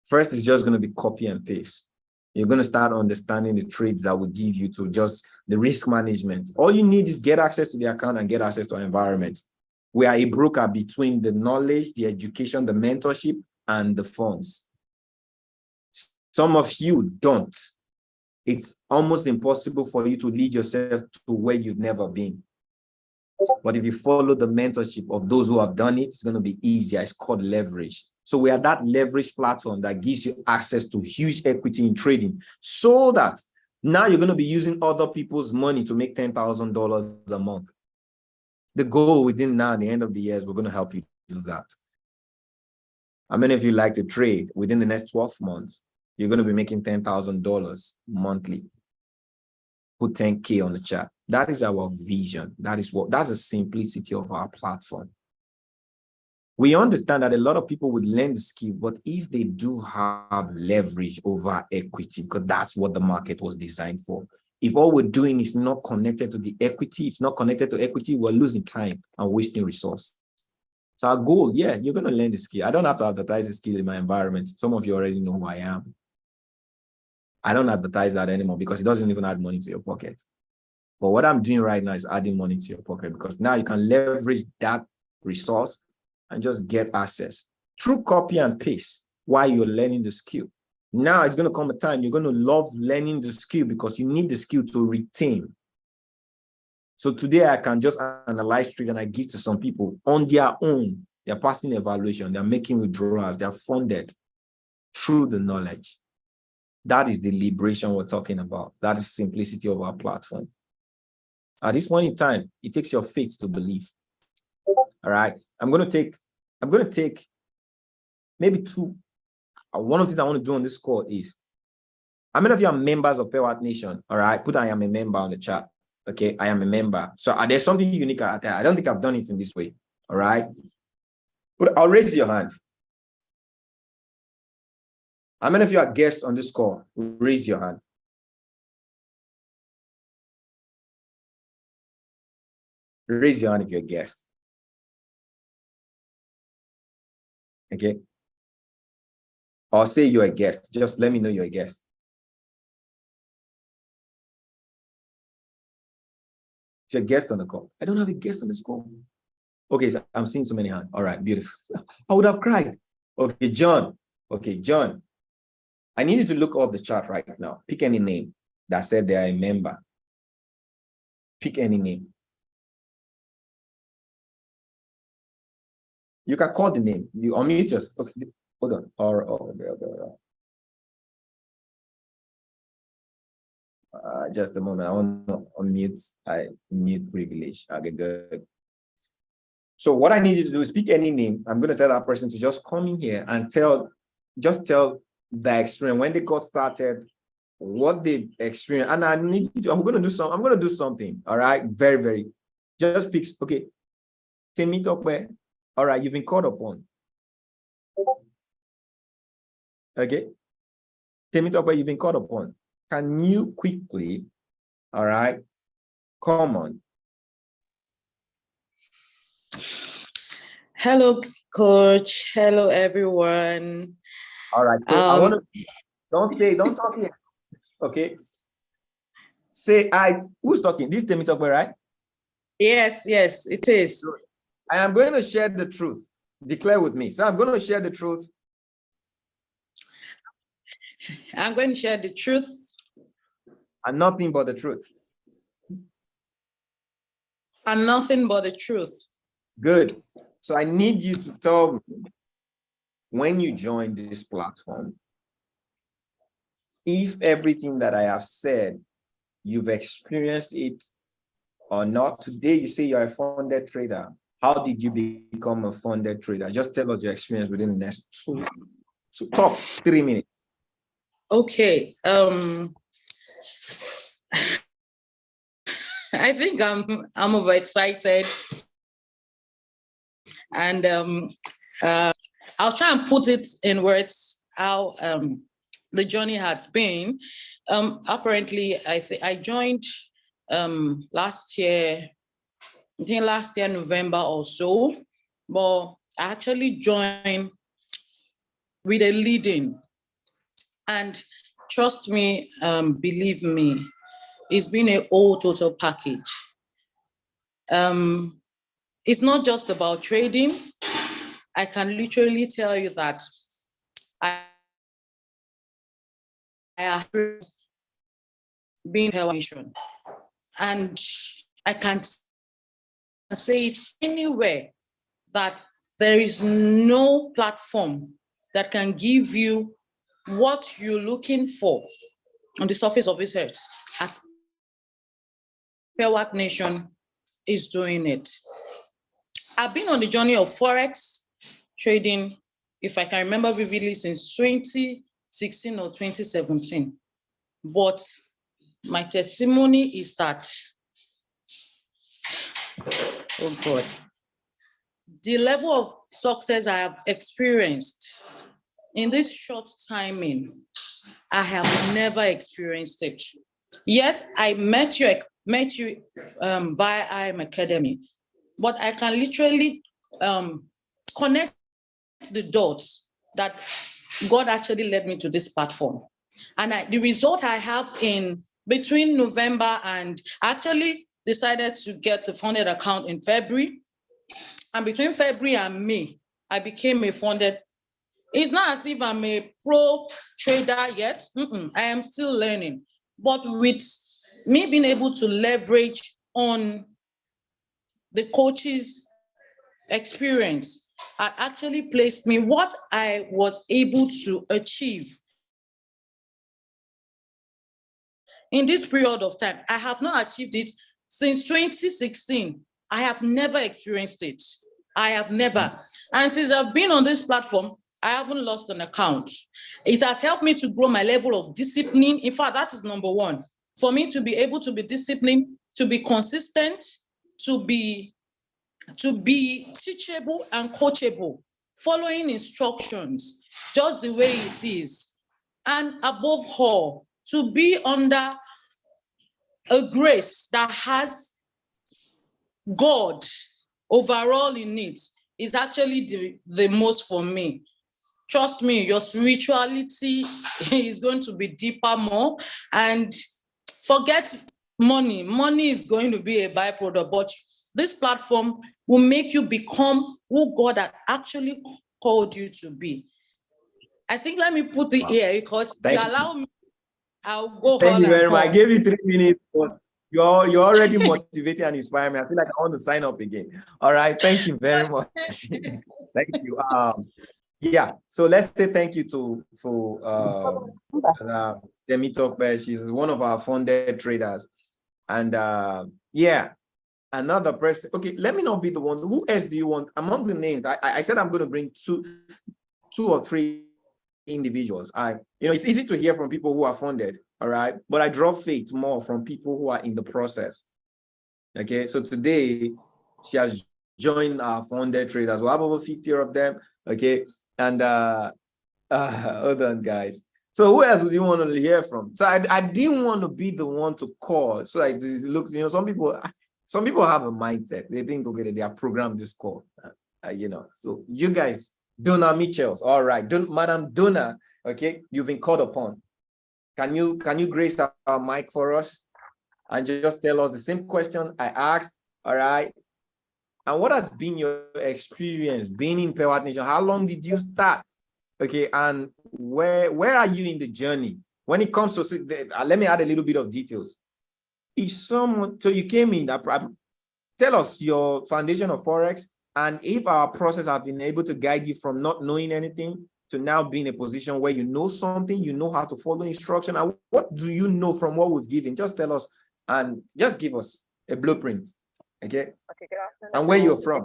First, it's just going to be copy and paste. You're going to start understanding the trades that will give you to just the risk management. All you need is get access to the account and get access to our environment. We are a broker between the knowledge, the education, the mentorship, and the funds. Some of you don't. It's almost impossible for you to lead yourself to where you've never been. But if you follow the mentorship of those who have done it, it's going to be easier. It's called leverage. So we are that leverage platform that gives you access to huge equity in trading so that now you're going to be using other people's money to make $10,000 a month. The goal within now and the end of the year is we're going to help you do that. How many of you like to trade within the next 12 months? You're going to be making $10,000 monthly. Put 10K on the chat. That is our vision. That's the simplicity of our platform. We understand that a lot of people would learn the skill, but if they do have leverage over equity, because that's what the market was designed for. If all we're doing is not connected to the equity, it's not connected to equity, we're losing time and wasting resource. So our goal, yeah, you're going to learn the skill. I don't have to advertise the skill in my environment. Some of you already know who I am. I don't advertise that anymore because it doesn't even add money to your pocket. But what I'm doing right now is adding money to your pocket because now you can leverage that resource and just get access through copy and paste while you're learning the skill. Now it's going to come a time you're going to love learning the skill because you need the skill to retain. So today I can just analyze trade and I give to some people on their own. They're passing evaluation. They're making withdrawals. They're funded through the knowledge. That is the liberation we're talking about. That is simplicity of our platform. At this point in time, it takes your faith to believe. All right. I'm going to take maybe two. One of the things I want to do on this call is, how many of you are members of Pewat Nation? All right. Put I am a member on the chat. Okay. I am a member. So there's something unique out there. I don't think I've done it in this way. All right. But I'll raise your hand. How many of you are guests on this call? Raise your hand. Raise your hand if you're a guest. Okay. Or say you're a guest. Just let me know you're a guest. If you're a guest on the call. I don't have a guest on this call. Okay, so I'm seeing so many hands. All right, beautiful. I would have cried. Okay, John. Okay, John. I need you to look up the chart right now. Pick any name that said they are a member. Pick any name. You can call the name. You unmute yourself. Okay, hold on. Just a moment. I want to unmute. Mute privilege. Okay, good. So what I need you to do is pick any name. I'm going to tell that person to just come in here and tell the experience when they got started, what they experienced. And I need you to, I'm going to do something. All right. Very, very. Just pick. Okay. Meet up where. All right. You've been called upon. Okay. Temitope, you've been called upon. Can you quickly, all right, come on. Hello, coach. Hello, everyone. All right. So I want to don't talk here. Okay. Say who's talking? This is Temitope, right? Yes, it is. I am going to share the truth. Declare with me. So I'm going to share the truth. I'm going to share the truth. And nothing but the truth. And nothing but the truth. Good. So I need you to tell me, when you join this platform, if everything that I have said, you've experienced it or not. Today, you say you're a funded trader. How did you become a funded trader? Just tell us your experience within the next top 3 minutes. Okay. I think I'm overexcited, and I'll try and put it in words how the journey has been. Apparently, I joined last year. I think last year November or so, but I actually joined with a leading, and trust me, believe me, it's been a whole total package. It's not just about trading. I can literally tell you that I have been mission, and I can say it anywhere that there is no platform that can give you what you're looking for on the surface of this earth as Pewat Nation is doing it. I've been on the journey of Forex trading, if I can remember vividly, since 2016 or 2017. But my testimony is that, oh God, the level of success I have experienced in this short timing, I have never experienced it. Yes, I met you via IM Academy, but I can literally connect the dots that God actually led me to this platform. And the result I have in between November, and actually decided to get a funded account in February. And between February and May, I became a funded. It's not as if I'm a pro trader yet. I am still learning. But with me being able to leverage on the coach's experience, had actually placed me what I was able to achieve in this period of time. I have not achieved it since 2016. I have never experienced it. I have never. And since I've been on this platform, I haven't lost an account. It has helped me to grow my level of discipline. In fact, that is number one. For me to be able to be disciplined, to be consistent, to be teachable and coachable, following instructions just the way it is. And above all, to be under a grace that has God overall in it is actually the most for me. Trust me, your spirituality is going to be deeper more, and forget money. Money is going to be a byproduct, but this platform will make you become who God had actually called you to be. I think let me put it here, because if you allow me, I'll go Thank you very much. I on. gave you 3 minutes, but you're already motivating and inspiring me. I feel like I want to sign up again. All right. Thank you very much. Thank you. Yeah. So let's say thank you to Temitope. She's one of our funded traders. And yeah, another person. Okay, let me not be the one. Who else do you want among the names? I said I'm going to bring two or three individuals. It's easy to hear from people who are funded, all right, but I draw faith more from people who are in the process. Okay, so today she has joined our funded traders. We'll have over 50 of them. Okay, and hold on, guys. So who else would you want to hear from? So I didn't want to be the one to call. So like this looks, some people have a mindset. They think, okay, they are programmed this call. So you guys, Donna Mitchells, all right, Madam Donna, okay, you've been called upon. Can you grace our mic for us and just tell us the same question I asked, all right? And what has been your experience being in Pewat Nation? How long did you start? Okay, and where are you in the journey? When it comes to, let me add a little bit of details. If someone, so you came in, tell us your foundation of Forex, and if our process has been able to guide you from not knowing anything to now be in a position where you know something, you know how to follow instruction, and what do you know from what we've given? Just tell us and just give us a blueprint, okay? Okay, good afternoon. And where you're from.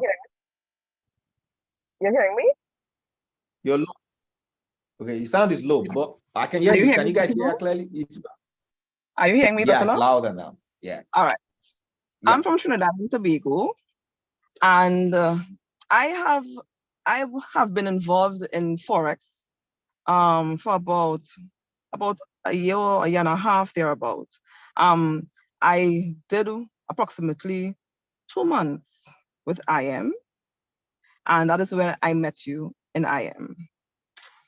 You're hearing me? You're low. Okay, your sound is low, but I can hear you. Can you guys hear clearly? Are you hearing me better now? Yeah, it's louder now. Yeah. All right. Yeah. I'm from Trinidad and Tobago, and I have been involved in Forex for about a year and a half thereabout. I did approximately 2 months with IM, and that is when I met you in IM.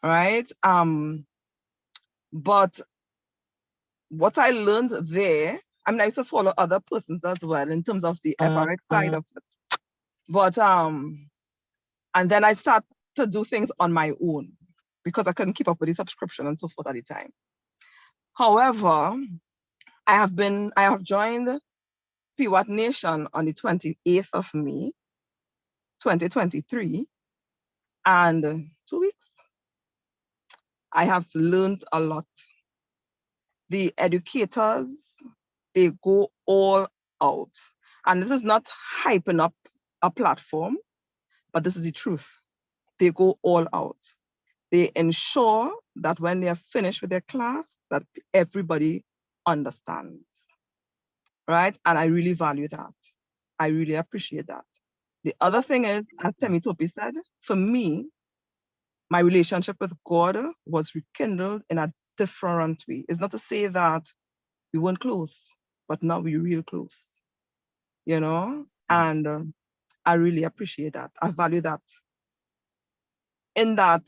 Right? But what I learned there, I mean, I used to follow other persons as well in terms of the FRX side of it. But and then I started to do things on my own because I couldn't keep up with the subscription and so forth at the time. However, I have joined Pewat Nation on the 28th of May, 2023, and 2 weeks. I have learned a lot. The educators, they go all out. And this is not hyping up a platform, but this is the truth. They go all out. They ensure that when they are finished with their class, that everybody understands, right? And I really value that. I really appreciate that. The other thing is, as Temi Topi said, for me, my relationship with God was rekindled in a different way. It's not to say that we weren't close, but now we're real close, and I really appreciate that. I value that. In that,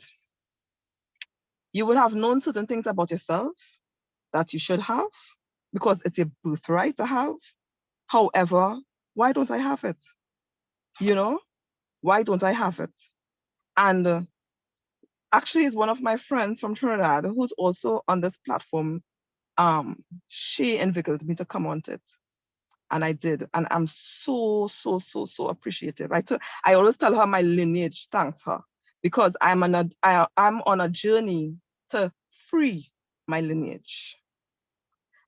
you would have known certain things about yourself that you should have because it's a birthright to have. However, why don't I have it? Why don't I have it? And actually, it's one of my friends from Trinidad who's also on this platform. She invited me to come on it. And I did. And I'm so appreciative. I always tell her my lineage thanks her because I'm on a journey to free my lineage,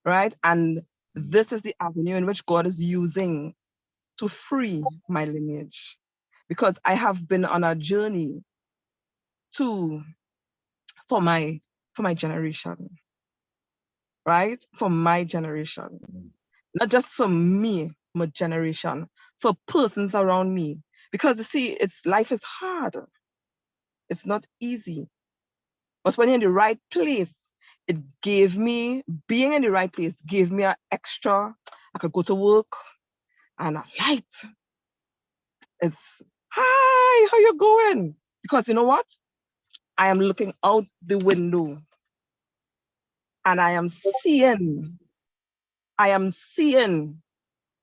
right? And this is the avenue in which God is using to free my lineage because I have been on a journey for my generation, right? For my generation. Not just for me, my generation, for persons around me. Because you see, life is hard. It's not easy. But when you're in the right place, being in the right place gave me an extra, I could go to work and a light. It's, hi, how you going? Because you know what? I am looking out the window and I am seeing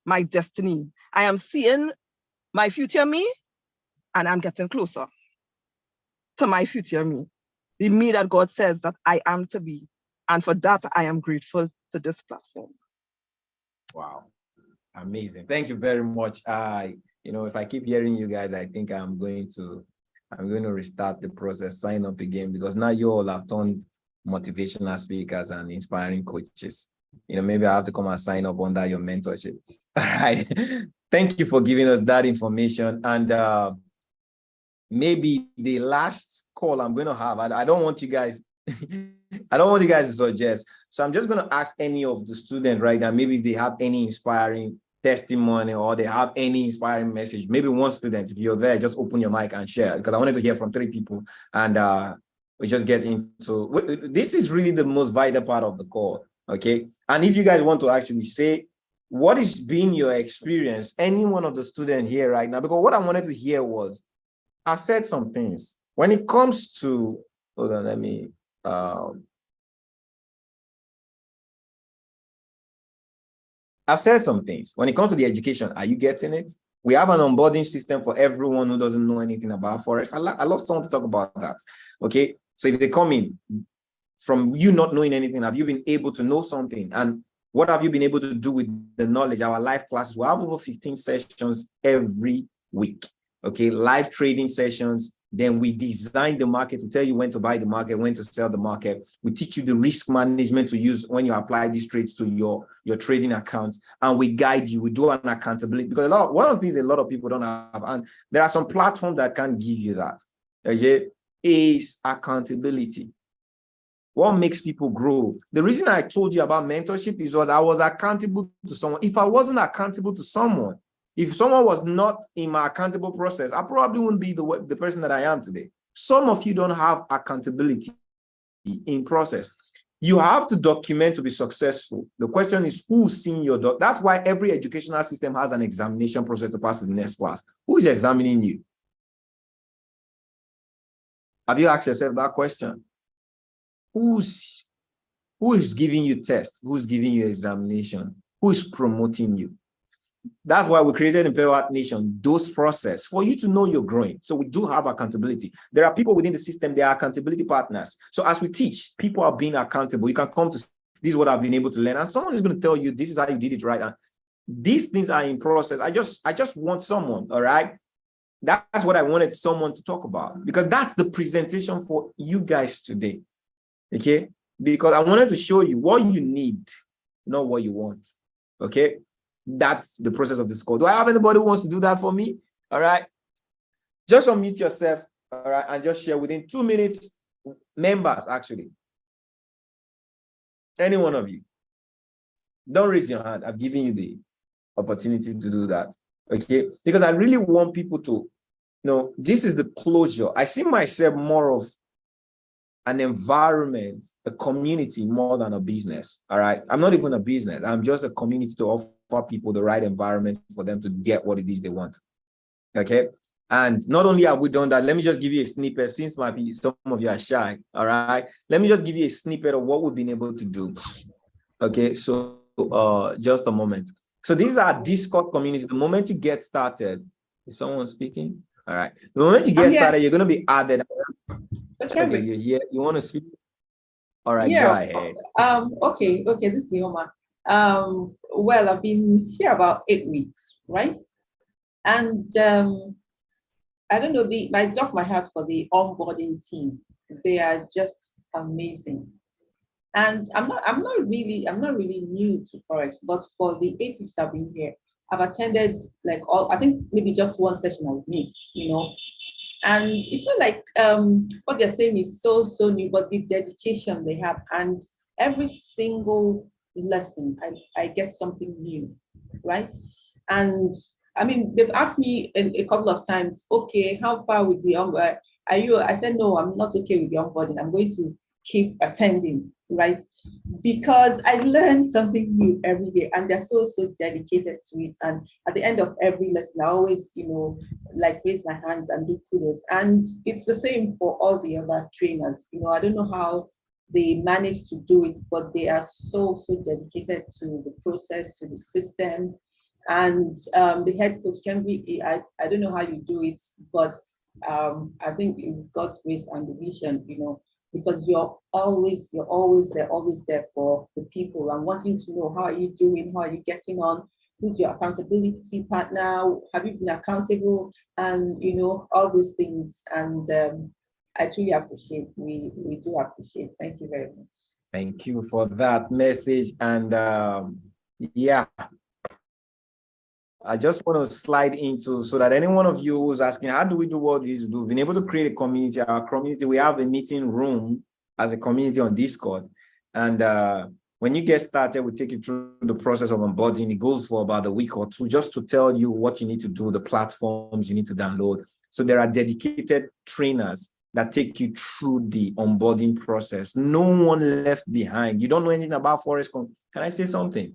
my destiny. I am seeing my future me, and I'm getting closer to my future me, the me that God says that I am to be. And for that, I am grateful to this platform. Wow. Amazing. Thank you very much. If I keep hearing you guys, I think I'm going to restart the process, sign up again, because now you all have turned motivational speakers and inspiring coaches. Maybe I have to come and sign up under your mentorship. All right. Thank you for giving us that information. And maybe the last call I'm going to have, I don't want you guys, I don't want you guys to suggest. So I'm just going to ask any of the students right now, maybe if they have any inspiring testimony or they have any inspiring message. Maybe one student, if you're there, just open your mic and share, because I wanted to hear from 3 people. And we just get into, this is really the most vital part of the call, okay? And if you guys want to actually say, what is being your experience, any one of the students here right now, because what I wanted to hear was, I said some things. When it comes to, hold on, let me, I've said some things. When it comes to the education, are you getting it? We have an onboarding system for everyone who doesn't know anything about Forex. I love someone to talk about that, okay? So if they come in from you not knowing anything, have you been able to know something? And what have you been able to do with the knowledge? Our live classes, we have over 15 sessions every week, okay? Live trading sessions. Then we design the market to tell you when to buy the market, when to sell the market. We teach you the risk management to use when you apply these trades to your trading accounts. And we guide you. We do an accountability, because one of the things a lot of people don't have, and there are some platforms that can give you that, okay, is accountability. What makes people grow? The reason I told you about mentorship is because I was accountable to someone. If I wasn't accountable to someone, if someone was not in my accountable process, I probably wouldn't be the person that I am today. Some of you don't have accountability in process. You have to document to be successful. The question is, who's seeing your doc? That's why every educational system has an examination process to pass to the next class. Who is examining you? Have you asked yourself that question? Who is giving you tests? Who's giving you examination? Who is promoting you? That's why we created in Pewat Nation those process for you to know you're growing. So we do have accountability. There are people within the system, they are accountability partners. So as we teach, people are being accountable. You can come to, this is what I've been able to learn. And someone is going to tell you, this is how you did it right. And these things are in process. I just want someone, all right? That's what I wanted someone to talk about, because that's the presentation for you guys today, okay? Because I wanted to show you what you need, not what you want, okay? That's the process of this call. Do I have anybody who wants to do that for me? All right. Just unmute yourself, all right, and just share within 2 minutes. Members, actually. Any one of you. Don't raise your hand. I've given you the opportunity to do that, okay? Because I really want people to know this is the closure. I see myself more of an environment, a community, more than a business, all right? I'm not even a business. I'm just a community to offer people the right environment for them to get what it is they want, okay? And not only have we done that, let me just give you a snippet, since some of you are shy, all right? Let me just give you a snippet of what we've been able to do, okay? So just a moment. So these are Discord community. The moment you get started, is someone speaking? All right. The moment you get started, you're going to be added. Okay, you're here. You want to speak? All right, yeah. Go ahead. Okay, this is Yoma. Well, I've been here about 8 weeks, right? And I don't know, I drop my hat for the onboarding team. They are just amazing. And I'm not really new to Forex, but for the 8 weeks I've been here, I've attended I think maybe just one session I've missed, And it's not like what they're saying is so new, but the dedication they have, and every single lesson I get something new, right? And I mean, they've asked me a couple of times, okay, how far with the onboarding? Are you? I said, no, I'm not okay with the onboarding. I'm going to keep attending, right? Because I learn something new every day, and they're so dedicated to it. And at the end of every lesson, I always, raise my hands and do kudos. And it's the same for all the other trainers. I don't know how they manage to do it, but they are so dedicated to the process, to the system. And the head coach can be, I don't know how you do it, but I think it's God's grace and the vision, because you're always there for the people and wanting to know, how are you doing, how are you getting on, who's your accountability partner, have you been accountable, and all those things. And I truly appreciate, we do appreciate. Thank you very much. Thank you for that message. And yeah, I just want to slide into, so that any one of you who's asking, how do we do what these do? We've been able to create a community. Our community, we have a meeting room as a community on Discord. And when you get started, we take you through the process of onboarding. It goes for about a week or two, just to tell you what you need to do, the platforms you need to download. So there are dedicated trainers that take you through the onboarding process. No one left behind. You don't know anything about Forex. Can I say something?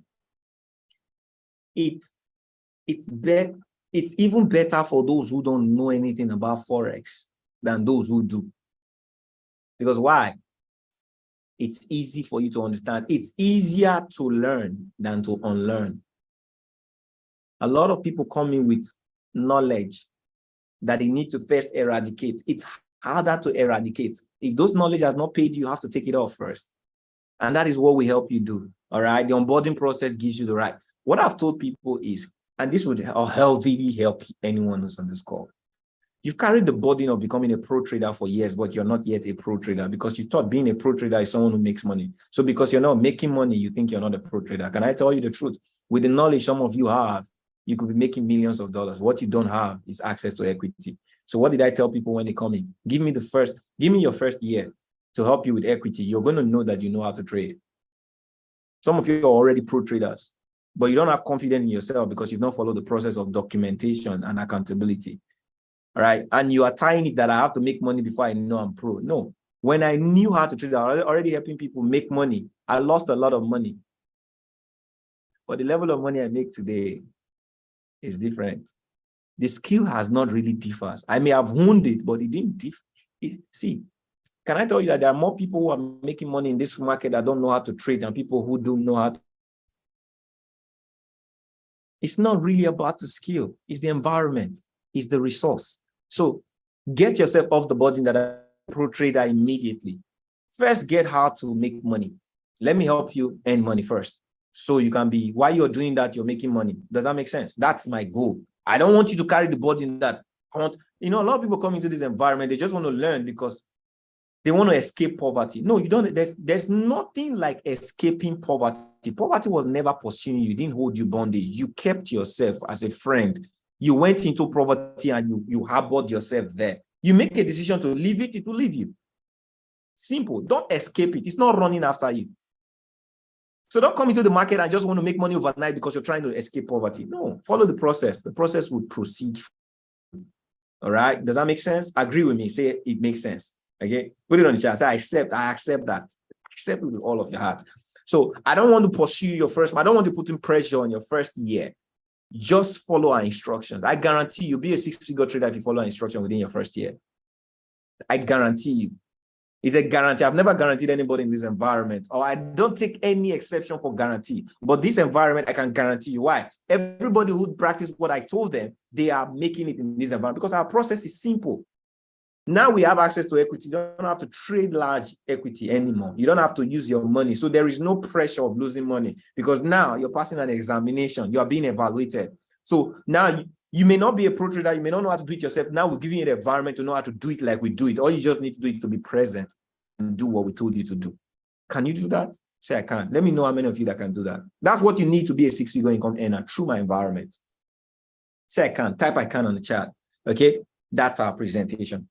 It's even better for those who don't know anything about Forex than those who do. Because why? It's easy for you to understand. It's easier to learn than to unlearn. A lot of people come in with knowledge that they need to first eradicate. It's harder to eradicate. If those knowledge has not paid you, you have to take it off first. And that is what we help you do. All right. The onboarding process gives you the right. What I've told people is, and this would healthily help anyone who's on this call. You've carried the burden of becoming a pro trader for years, but you're not yet a pro trader because you thought being a pro trader is someone who makes money. So because you're not making money, you think you're not a pro trader. Can I tell you the truth? With the knowledge some of you have, you could be making millions of dollars. What you don't have is access to equity. So what did I tell people when they come in? Give me your first year to help you with equity. You're going to know that you know how to trade. Some of you are already pro traders, but you don't have confidence in yourself because you've not followed the process of documentation and accountability. All right. And you are tying it that I have to make money before I know I'm pro. No. When I knew how to trade, I was already helping people make money. I lost a lot of money. But the level of money I make today is different. The skill has not really differed. I may have honed it, but it didn't differ. See, can I tell you that there are more people who are making money in this market that don't know how to trade than people who do know how to? It's not really about the skill. It's the environment. It's the resource. So get yourself off the burden that a pro trader immediately. First, get how to make money. Let me help you earn money first. So you can be, while you're doing that, you're making money. Does that make sense? That's my goal. I don't want you to carry the burden that I want. A lot of people come into this environment, they just want to learn because they want to escape poverty. No, you don't. There's nothing like escaping poverty. Poverty was never pursuing you. It didn't hold you bondage. You kept yourself as a friend. You went into poverty and you harbored yourself there. You make a decision to leave it, it will leave you. Simple. Don't escape it. It's not running after you. So don't come into the market and just want to make money overnight because you're trying to escape poverty. No, follow the process. The process will proceed. All right. Does that make sense? Agree with me. Say it makes sense. Okay. Put it on the chat. Say, I accept that. Accept it with all of your heart. So I don't want to pursue your first. I don't want to put in pressure on your first year. Just follow our instructions. I guarantee you'll be a six-figure trader if you follow our instruction within your first year. I guarantee you. It's a guarantee. I've never guaranteed anybody in this environment, or I don't take any exception for guarantee. But this environment, I can guarantee you. Why? Everybody who practiced what I told them, they are making it in this environment because our process is simple. Now we have access to equity. You don't have to trade large equity anymore. You don't have to use your money. So there is no pressure of losing money because now you're passing an examination. You are being evaluated. So now you may not be a pro trader. You may not know how to do it yourself. Now we're giving you the environment to know how to do it like we do it. All you just need to do is to be present and do what we told you to do. Can you do that? Say, I can. Let me know how many of you that can do that. That's what you need to be a six-figure income earner through my environment. Say, I can. Type I can on the chat. Okay? That's our presentation.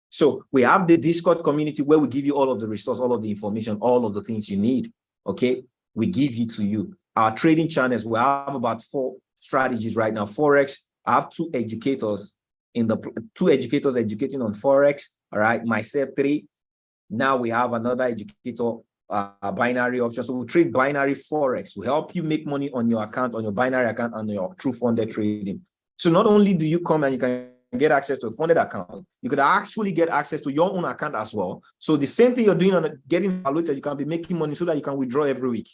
So we have the Discord community where we give you all of the resource, all of the information, all of the things you need. Okay. We give it to you. Our trading channels, we have about 4 strategies right now. Forex, I have 2 educators educating on Forex. All right. Myself 3. Now we have another educator, binary option. So we trade binary Forex. We help you make money on your account, on your binary account, on your true funded trading. So not only do you come and you can get access to a funded account, you could actually get access to your own account as well. So the same thing you're doing on getting valuated, you can be making money so that you can withdraw every week.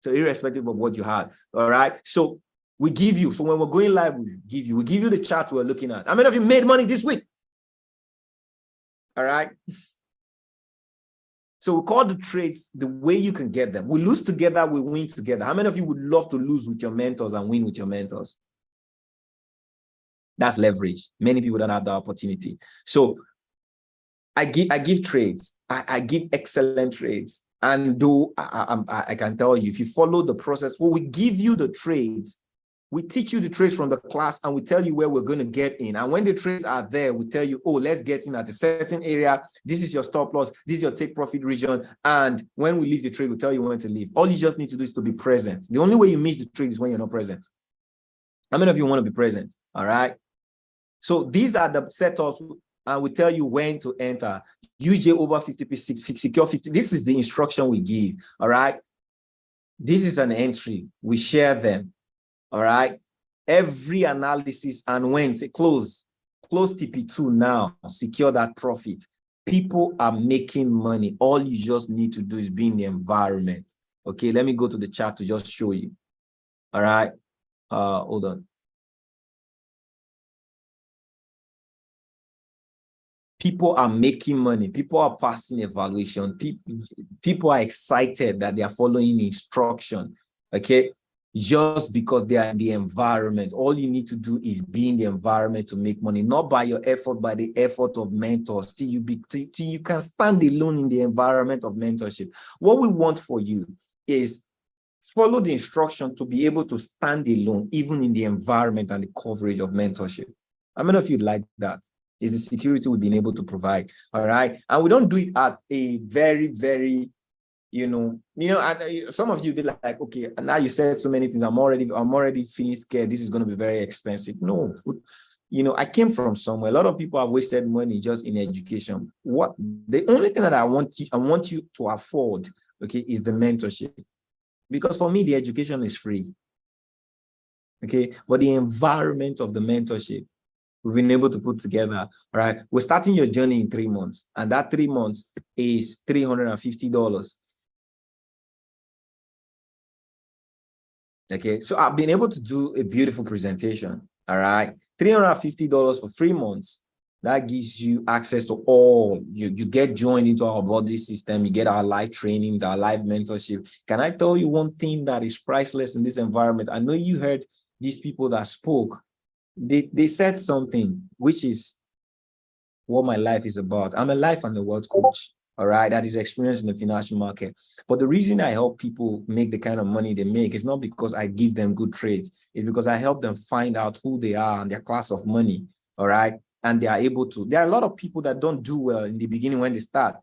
So irrespective of what you had. All right. So we give you, so when we're going live, we give you the chart we're looking at. How many of you made money this week? All right. So we call the trades the way you can get them. We lose together, we win together. How many of you would love to lose with your mentors and win with your mentors? That's leverage. Many people don't have the opportunity. So I give trades. I give excellent trades. And though I can tell you, if you follow the process, well, we give you the trades. We teach you the trades from the class and we tell you where we're going to get in. And when the trades are there, we tell you, oh, let's get in at a certain area. This is your stop loss. This is your take profit region. And when we leave the trade, we tell you when to leave. All you just need to do is to be present. The only way you miss the trade is when you're not present. How many of you want to be present? All right. So these are the setups. and we tell you when to enter. UJ over 50%, secure 50. This is the instruction we give. All right. This is an entry. We share them. All right. Every analysis and when say close TP2 now, secure that profit. People are making money. All you just need to do is be in the environment. Okay, let me go to the chart to just show you. All right. Hold on. People are making money. People are passing evaluation. People are excited that they are following instruction. Okay. Just because they are in the environment. All you need to do is be in the environment to make money, not by your effort, by the effort of mentors. Till you can stand alone in the environment of mentorship. What we want for you is follow the instruction to be able to stand alone, even in the environment and the coverage of mentorship. How many of you like that? Is the security we've been able to provide. All right. And we don't do it at a very, very, some of you be like, okay, now you said so many things. I'm already feeling scared. This is going to be very expensive. No, I came from somewhere. A lot of people have wasted money just in education. The only thing that I want you to afford, okay, is the mentorship. Because for me, the education is free. Okay. But the environment of the mentorship, we've been able to put together. All right. We're starting your journey in 3 months. And that 3 months is $350. Okay, so I've been able to do a beautiful presentation. All right, $350 for 3 months. That gives you access to all. You get joined into our body system. You get our live trainings, our live mentorship. Can I tell you one thing that is priceless in this environment? I know you heard these people that spoke. They said something, which is what my life is about. I'm a life and a wealth coach. All right, that is experienced in the financial market. But the reason I help people make the kind of money they make is not because I give them good trades. It's because I help them find out who they are and their class of money. All right. And they are able to. There are a lot of people that don't do well in the beginning when they start.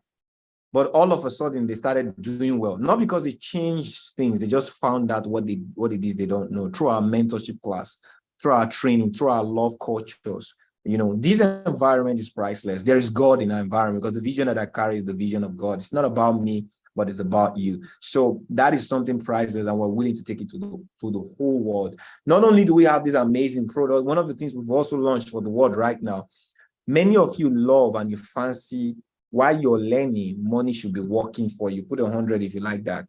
But all of a sudden they started doing well. Not because they changed things. They just found out what it is they don't know through our mentorship class, through our training, through our love cultures. This environment is priceless. There is God in our environment because the vision that I carry is the vision of God. It's not about me, but it's about you. So that is something priceless, and we're willing to take it to the whole world. Not only do we have this amazing product, one of the things we've also launched for the world right now, many of you love and you fancy while you're learning, money should be working for you. Put 100 if you like that.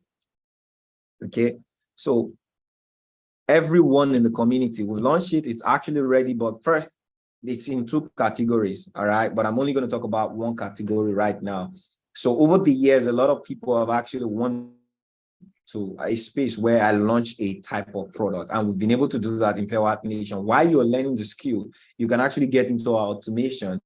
Okay. So everyone in the community, we've launched it. It's actually ready, but first, it's in 2 categories, all right? But I'm only going to talk about 1 category right now. So over the years, a lot of people have actually wanted to a space where I launch a type of product, and we've been able to do that in Pewat Nation. While you're learning the skill, you can actually get into our automation.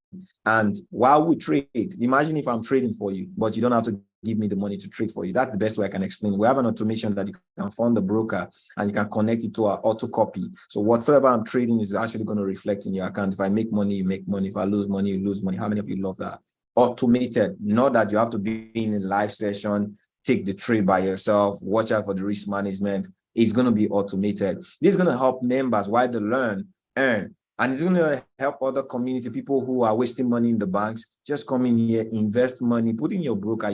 And while we trade, imagine if I'm trading for you, but you don't have to give me the money to trade for you. That's the best way I can explain. We have an automation that you can fund the broker and you can connect it to our auto copy. So whatsoever I'm trading is actually going to reflect in your account. If I make money, you make money. If I lose money, you lose money. How many of you love that? Automated, not that you have to be in a live session, take the trade by yourself, watch out for the risk management. It's going to be automated. This is going to help members while they earn. And it's going to help other community people who are wasting money in the banks. Just come in here, invest money, put in your broker.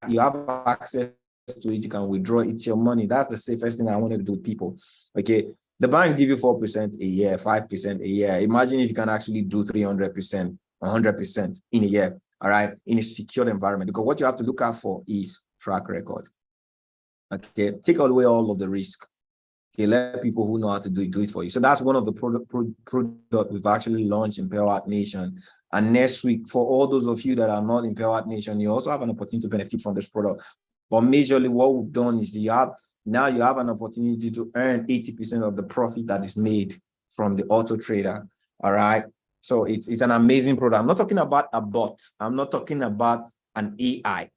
You have access to it. You can withdraw it. It's your money. That's the safest thing I wanted to do with people. Okay. The banks give you 4% a year, 5% a year. Imagine if you can actually do 300%, 100% in a year. All right. In a secure environment, because what you have to look out for is track record. Okay. Take away all of the risk. Okay, let people who know how to do it for you. So that's one of the product we've actually launched in Pewat Nation. And next week, for all those of you that are not in Pewat Nation, you also have an opportunity to benefit from this product. But majorly what we've done is you have an opportunity to earn 80% of the profit that is made from the auto trader. All right. So it's an amazing product. I'm not talking about a bot. I'm not talking about an AI.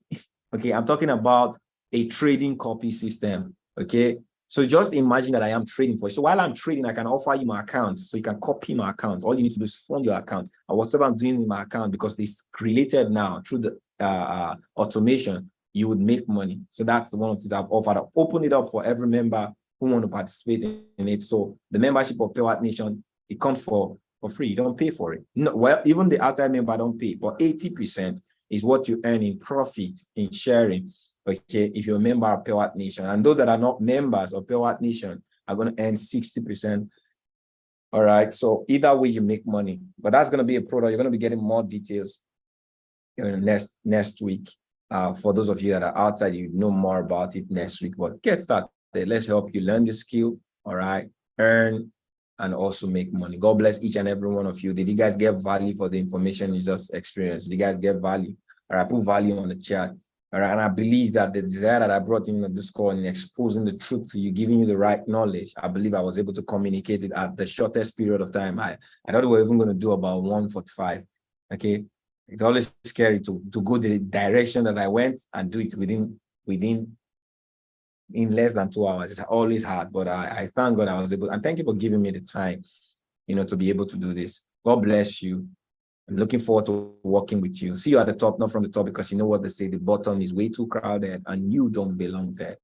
Okay, I'm talking about a trading copy system. Okay. So just imagine that I am trading for you. So while I'm trading, I can offer you my account. So you can copy my account. All you need to do is fund your account. And whatever I'm doing in my account, because it's related now through the automation, you would make money. So that's one of the things I've offered. I've opened it up for every member who want to participate in it. So the membership of Pewat Nation, it comes for for free. You don't pay for it. No, well, even the outside member don't pay, but 80% is what you earn in profit in sharing. Okay, if you're a member of Pewat Nation, and those that are not members of Pewat Nation are going to earn 60%. All right, so either way you make money, but that's going to be a product. You're going to be getting more details next week. For those of you that are outside, you know more about it next week. But get started. Let's help you learn the skill. All right, earn and also make money. God bless each and every one of you. Did you guys get value for the information you just experienced? Did you guys get value? All right, put value on the chat. All right, and I believe that the desire that I brought in this call and exposing the truth to you, giving you the right knowledge, I believe I was able to communicate it at the shortest period of time. I thought we were even going to do about 1:45. Okay, it's always scary to go the direction that I went and do it in less than 2 hours. It's always hard, but I thank God I was able, and thank you for giving me the time, to be able to do this. God bless you. I'm looking forward to working with you. See you at the top, not from the top, because you know what they say, the bottom is way too crowded and you don't belong there.